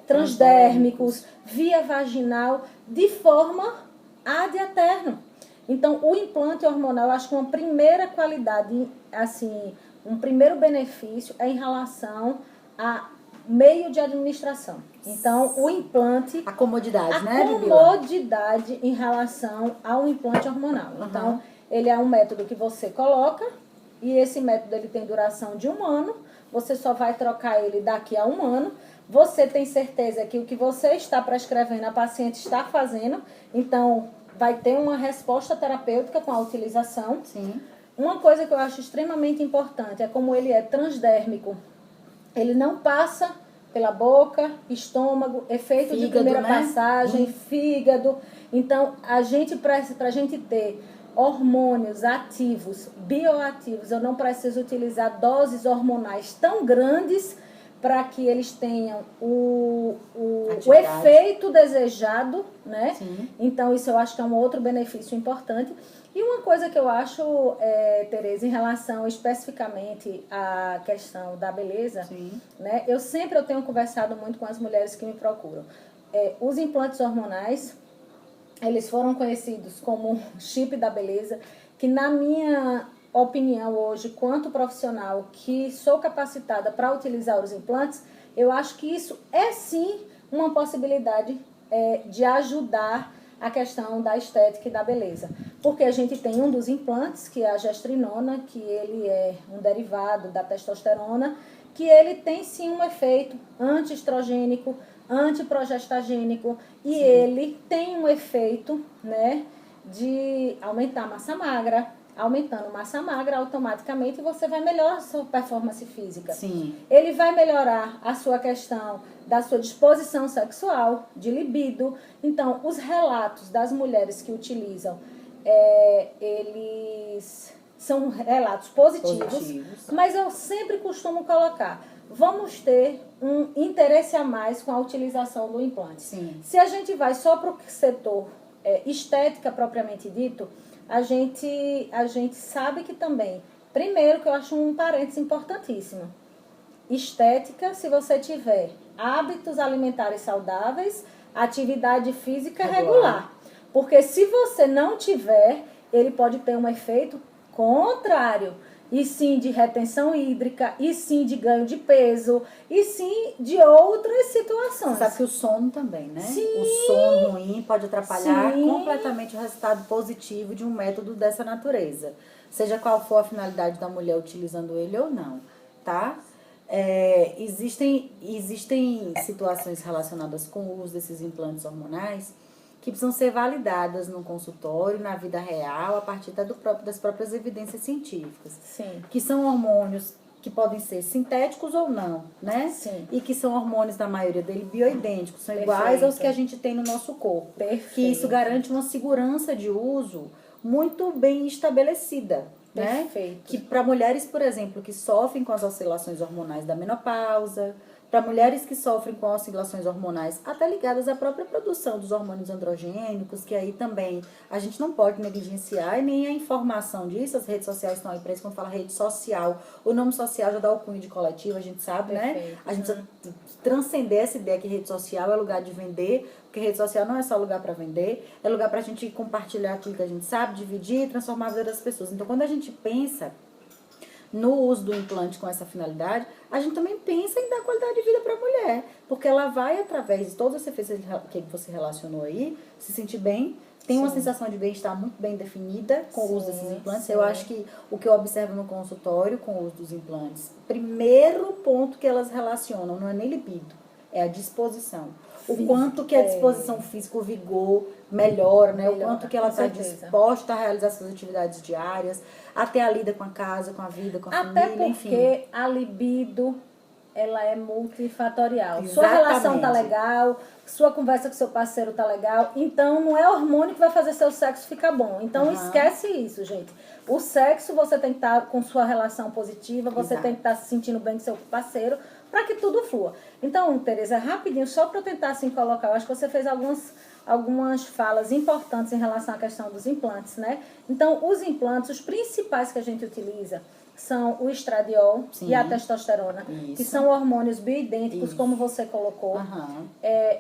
transdérmicos, via vaginal, de forma ad eterno. Então, o implante hormonal, eu acho que uma primeira qualidade, assim, um primeiro benefício é em relação a meio de administração. Então, o implante... A comodidade, né, A comodidade em relação ao implante hormonal. Então, ele é um método que você coloca e esse método ele tem duração de 1 ano. Você só vai trocar ele daqui a 1 ano. Você tem certeza que o que você está prescrevendo, a paciente está fazendo. Então, vai ter uma resposta terapêutica com a utilização. Sim. Uma coisa que eu acho extremamente importante é como ele é transdérmico. Ele não passa pela boca, estômago, efeito fígado, de primeira passagem, fígado. Então, para a gente ter hormônios ativos, bioativos, eu não preciso utilizar doses hormonais tão grandes para que eles tenham o efeito desejado, né? Sim. Então, isso eu acho que é um outro benefício importante. E uma coisa que eu acho, Tereza, em relação especificamente à questão da beleza, né? Eu tenho conversado muito com as mulheres que me procuram. Os implantes hormonais, eles foram conhecidos como chip da beleza, que na minha opinião hoje, quanto profissional que sou capacitada para utilizar os implantes, eu acho que isso é sim uma possibilidade de ajudar a questão da estética e da beleza. Porque a gente tem um dos implantes, que é a gestrinona, que ele é um derivado da testosterona, que ele tem sim um efeito antiestrogênico, antiprogestagênico, e ele tem um efeito, né, de aumentar a massa magra. Aumentando massa magra, automaticamente você vai melhorar a sua performance física. Sim. Ele vai melhorar a sua questão da sua disposição sexual, de libido. Então, os relatos das mulheres que utilizam, eles são relatos positivos, mas eu sempre costumo colocar, vamos ter um interesse a mais com a utilização do implante. Sim. Se a gente vai só para o setor estética propriamente dito, a gente sabe que também, primeiro que eu acho um parênteses importantíssimo, estética, se você tiver hábitos alimentares saudáveis, atividade física regular. Porque se você não tiver, ele pode ter um efeito contrário. E sim de retenção hídrica, e sim de ganho de peso, e sim de outras situações. Você sabe que o sono também, né? Sim. O sono ruim pode atrapalhar completamente o resultado positivo de um método dessa natureza. Seja qual for a finalidade da mulher utilizando ele ou não, tá? Existem situações relacionadas com o uso desses implantes hormonais que precisam ser validadas no consultório, na vida real, a partir das próprias evidências científicas. Sim. Que são hormônios que podem ser sintéticos ou não, né? Sim. E que são hormônios, na maioria deles, bioidênticos, são iguais Perfeito. aos que a gente tem no nosso corpo. Perfeito. Que isso garante uma segurança de uso muito bem estabelecida, né? Perfeito. Que para mulheres, por exemplo, que sofrem com as oscilações hormonais da menopausa, para mulheres que sofrem com oscilações hormonais até ligadas à própria produção dos hormônios androgênicos, que aí também a gente não pode negligenciar, e nem a informação disso, as redes sociais estão aí para isso. Quando fala rede social, o nome social já dá o cunho de coletivo, a gente sabe, né? Perfeito. A gente precisa transcender essa ideia que rede social é lugar de vender, porque rede social não é só lugar para vender, é lugar para a gente compartilhar aquilo que a gente sabe, dividir e transformar a vida das pessoas. Então, quando a gente pensa no uso do implante com essa finalidade, a gente também pensa em dar qualidade de vida para a mulher, porque ela vai, através de todos os efeitos que você relacionou aí, se sentir bem, tem uma sensação de bem-estar muito bem definida com o uso desses implantes. Eu acho que o que eu observo no consultório com o uso dos implantes, primeiro ponto que elas relacionam não é nem libido, é a disposição. O quanto que a disposição física, o vigor melhora, né? O quanto que ela está disposta a realizar suas atividades diárias, até a lida com a casa, com a vida, com a família, enfim. Até porque a libido, ela é multifatorial. Exatamente. Sua relação tá legal, sua conversa com seu parceiro tá legal, então não é hormônio que vai fazer seu sexo ficar bom. Então esquece isso, gente. O sexo, você tem que estar com sua relação positiva, você tem que estar se sentindo bem com seu parceiro, para que tudo flua. Então, Tereza, rapidinho, só para eu tentar assim colocar, eu acho que você fez algumas falas importantes em relação à questão dos implantes, né? Então, os implantes, os principais que a gente utiliza são o estradiol e a testosterona, que são hormônios bioidênticos, como você colocou.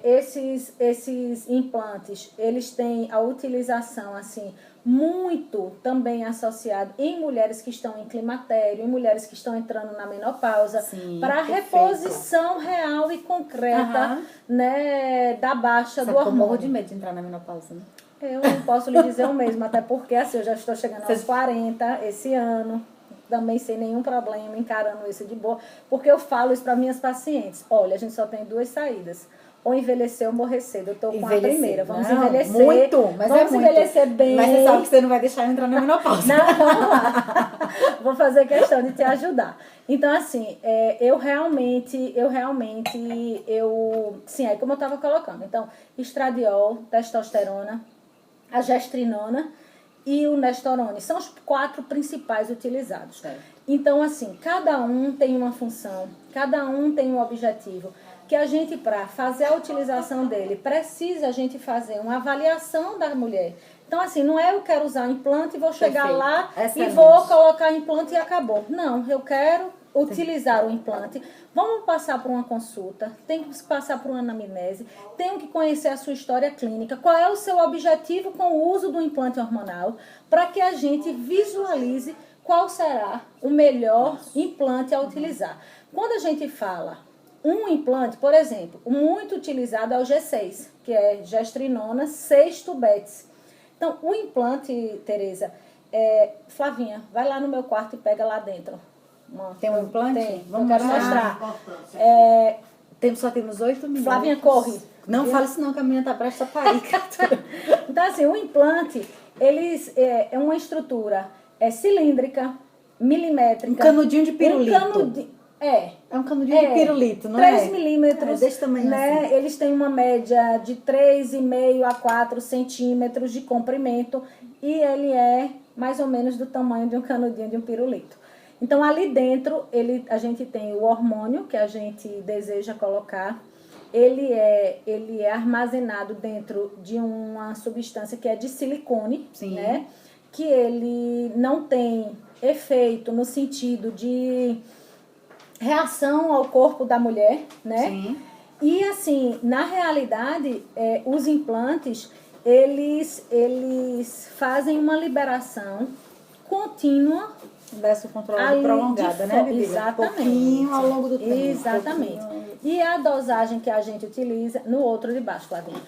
Esses implantes, eles têm a utilização, assim, muito também associado em mulheres que estão em climatério, em mulheres que estão entrando na menopausa, para reposição real e concreta, né, da baixa do hormônio. Eu morro de medo de entrar na menopausa, né? Eu não posso lhe dizer o mesmo, até porque assim, eu já estou chegando aos 40 esse ano, também sem nenhum problema, encarando isso de boa, porque eu falo isso para minhas pacientes. Olha, a gente só tem duas saídas. Ou envelhecer ou morrer cedo. Eu estou com a primeira. Vamos envelhecer. Muito, mas vamos envelhecer bem. Mas você sabe que você não vai deixar eu entrar na menopausa. Não, vamos lá. Vou fazer questão de te ajudar. Então, assim, sim, aí como eu estava colocando. Então, estradiol, testosterona, a gestrinona e o nestorone. São os 4 principais utilizados. Então, assim, cada um tem uma função, cada um tem um objetivo. Que a gente, para fazer a utilização dele, precisa a gente fazer uma avaliação da mulher. Então, assim, não é eu quero usar implante e vou chegar lá e vou colocar implante e acabou. Não, eu quero utilizar o implante. Vamos passar por uma consulta, tem que passar por uma anamnese, tenho que conhecer a sua história clínica, qual é o seu objetivo com o uso do implante hormonal, para que a gente visualize qual será o melhor implante a utilizar. Quando a gente fala um implante, por exemplo, muito utilizado é o G6, que é gestrinona 6-tubetes. Então, o implante, Tereza, Flavinha, vai lá no meu quarto e pega lá dentro. Tem um implante? Tem, eu quero mostrar. Só temos 8 minutos. Flavinha, corre. Não fala isso não, que a menina tá prestes a parir. Então, assim, o implante, é uma estrutura cilíndrica, milimétrica. Um canudinho de pirulito. É um canudinho de pirulito, não 3 milímetros. Desse tamanho, né? assim. Eles têm uma média de 3,5 a 4 centímetros de comprimento e ele é mais ou menos do tamanho de um canudinho de um pirulito. Então, ali dentro, a gente tem o hormônio que a gente deseja colocar. Ele é armazenado dentro de uma substância que é de silicone, né? Que ele não tem efeito no sentido de reação ao corpo da mulher, né? Sim. E assim, na realidade, os implantes, eles fazem uma liberação contínua. Liberação controlada prolongada, né, Bíblia? Exatamente. Um pouquinho ao longo do tempo. Exatamente. E a dosagem que a gente utiliza, no outro de baixo, Flavinha.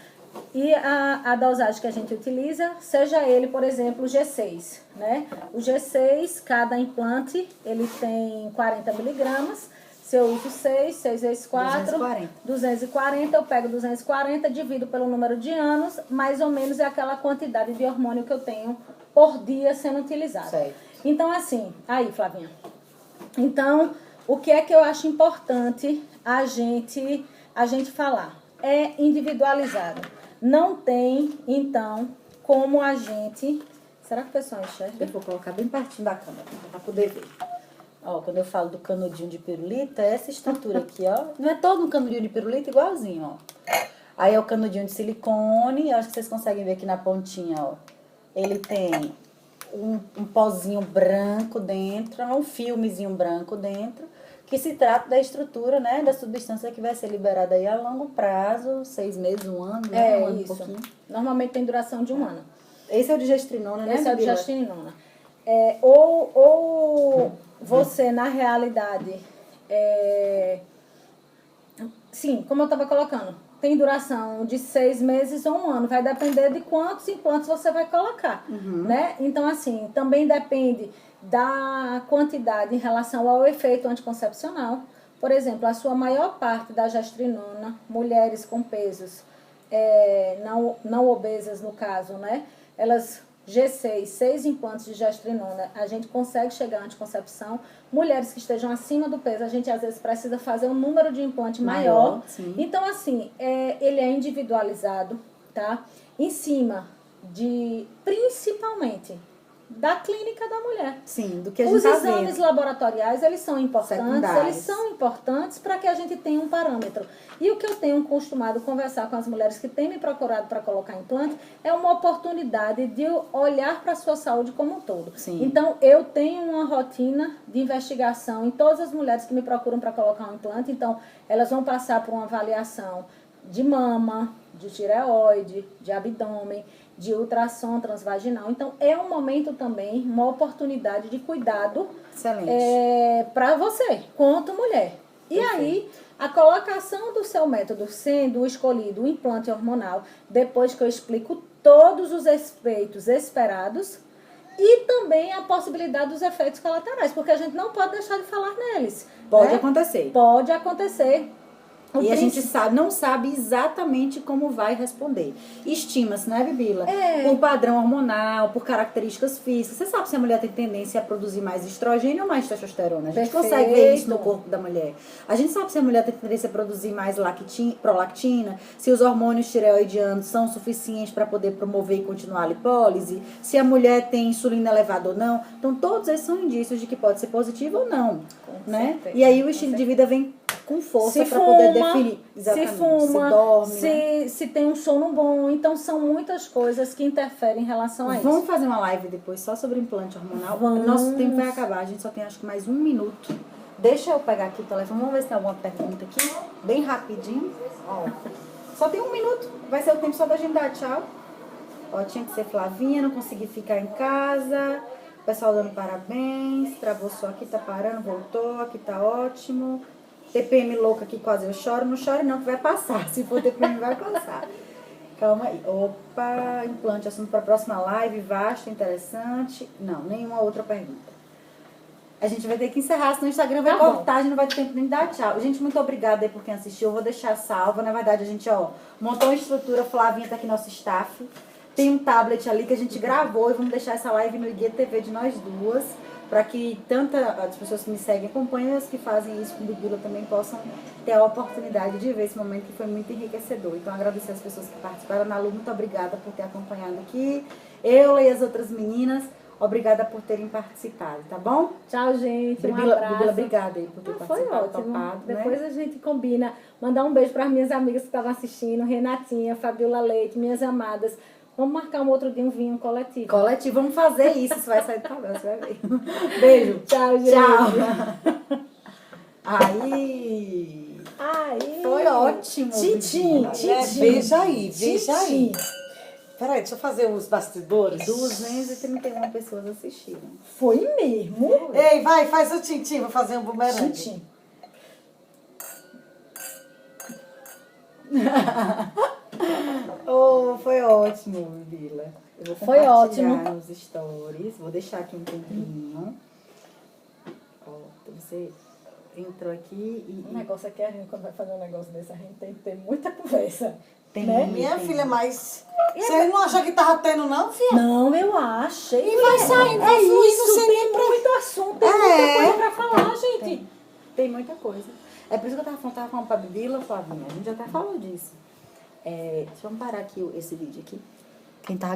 E a dosagem que a gente utiliza, seja ele, por exemplo, o G6, né? O G6, cada implante, ele tem 40 miligramas. Se eu uso 6 vezes 4, 240, eu pego 240, divido pelo número de anos, mais ou menos é aquela quantidade de hormônio que eu tenho por dia sendo utilizado. Certo. Então, assim, aí, Flavinha. Então, O que é que eu acho importante a gente falar? É individualizado. Não tem, então, como a gente... Será que o pessoal enxerga? Eu vou colocar bem pertinho da câmera, para poder ver. Ó, quando eu falo do canudinho de pirulito, é essa estrutura aqui, ó. Não é todo um canudinho de pirulito igualzinho, ó. Aí é o canudinho de silicone, eu acho que vocês conseguem ver aqui na pontinha, ó. Ele tem um pozinho branco dentro, um filmezinho branco dentro, que se trata da estrutura, né, da substância que vai ser liberada aí a longo prazo, 6 meses, 1 ano, né? Um ano, isso. um pouquinho. Normalmente tem duração de 1 ano. Esse é o de gestrinona, né? Esse é o de gestrinona. Ou você, na realidade, sim, como eu estava colocando, tem duração de 6 meses ou 1 ano. Vai depender de quantos implantes você vai colocar, né? Então, assim, também depende da quantidade em relação ao efeito anticoncepcional. Por exemplo, a sua maior parte da gestrinona, mulheres com pesos não obesas, no caso, né? Elas, G6, 6 implantes de gestrinona, a gente consegue chegar à anticoncepção. Mulheres que estejam acima do peso, a gente às vezes precisa fazer um número de implante maior. Então, assim, ele é individualizado, tá? Em cima principalmente, da clínica da mulher. Sim, do que a gente tá vendo. Os exames laboratoriais, eles são importantes para que a gente tenha um parâmetro. E o que eu tenho costumado conversar com as mulheres que têm me procurado para colocar implante é uma oportunidade de olhar para a sua saúde como um todo. Sim. Então, eu tenho uma rotina de investigação em todas as mulheres que me procuram para colocar um implante. Então, elas vão passar por uma avaliação de mama, de tireoide, de abdômen, de ultrassom transvaginal. Então, é um momento também, uma oportunidade de cuidado para você, quanto mulher. E aí, a colocação do seu método sendo escolhido o implante hormonal, depois que eu explico todos os efeitos esperados e também a possibilidade dos efeitos colaterais, porque a gente não pode deixar de falar neles. Pode acontecer. Pode acontecer. E a gente não sabe exatamente como vai responder. Estima-se, né, Bibila? Por padrão hormonal, por características físicas. Você sabe se a mulher tem tendência a produzir mais estrogênio ou mais testosterona. A gente consegue ver isso no corpo da mulher. A gente sabe se a mulher tem tendência a produzir mais prolactina, se os hormônios tireoidianos são suficientes para poder promover e continuar a lipólise, se a mulher tem insulina elevada ou não. Então, todos esses são indícios de que pode ser positivo ou não. Né? E aí o estilo de vida vem com força para poder definir exatamente. Se fuma, se dorme, se tem um sono bom. Então, são muitas coisas que interferem em relação a isso. Vamos fazer uma live depois só sobre implante hormonal. Nosso tempo vai acabar. A gente só tem, acho que, mais 1 minuto. Deixa eu pegar aqui o telefone. Vamos ver se tem alguma pergunta aqui. Bem rapidinho. Ó. Só tem 1 minuto. Vai ser o tempo só da gente dar tchau. Ó, tinha que ser Flavinha. Não consegui ficar em casa. O pessoal dando parabéns. Travou só aqui, tá parando, voltou. Aqui tá ótimo. TPM louca aqui, quase eu choro. Não chore não, que vai passar. Se for TPM, vai passar. Calma aí. Opa, implante, assunto para a próxima live. Vasto, interessante. Não, nenhuma outra pergunta. A gente vai ter que encerrar, senão o Instagram vai cortar, a gente não vai ter tempo nem de dar tchau. Gente, muito obrigada aí por quem assistiu. Eu vou deixar salva. Na verdade, a gente, montou uma estrutura. Flavinha tá aqui, nosso staff. Tem um tablet ali que a gente gravou e vamos deixar essa live no IGTV de nós duas, para que tanto as pessoas que me seguem acompanhem, as que fazem isso com o Bibila também possam ter a oportunidade de ver esse momento que foi muito enriquecedor. Então, agradecer as pessoas que participaram. Ana Lu, muito obrigada por ter acompanhado aqui. Eu e as outras meninas, obrigada por terem participado, tá bom? Tchau, gente. Bibila, obrigada aí por ter participado. Foi ótimo. Topado, depois né? A gente combina. Mandar um beijo para as minhas amigas que estavam assistindo, Renatinha, Fabiola Leite, minhas amadas. Vamos marcar um outro dia um vinho coletivo. Coletivo, vamos fazer isso. Isso vai sair do cabelo, você vai ver. Beijo. Tchau, gente. Tchau. Aí. Foi ótimo. Titim. Veja aí. Peraí, deixa eu fazer os bastidores. 231 pessoas assistiram. Foi mesmo? Ei, vai, faz o tintim, vou fazer um bumerangue. Tintim. Foi ótimo, Bibila. Eu vou Foi ótimo. nos stories. Vou deixar aqui um tempinho. Você entrou aqui e... O negócio aqui, a gente, quando vai fazer um negócio desse, a gente tem que ter muita conversa. Minha filha, mas... Você não achou que tava tendo, não, filha? Não, eu achei. E vai saindo, vai fluindo sem nem... Tem muito assunto, tem muita coisa pra falar, gente. Tem muita coisa. É por isso que eu tava falando pra Bibila, Flavinha. A gente até falou disso. Deixa eu parar aqui esse vídeo aqui. Quem tá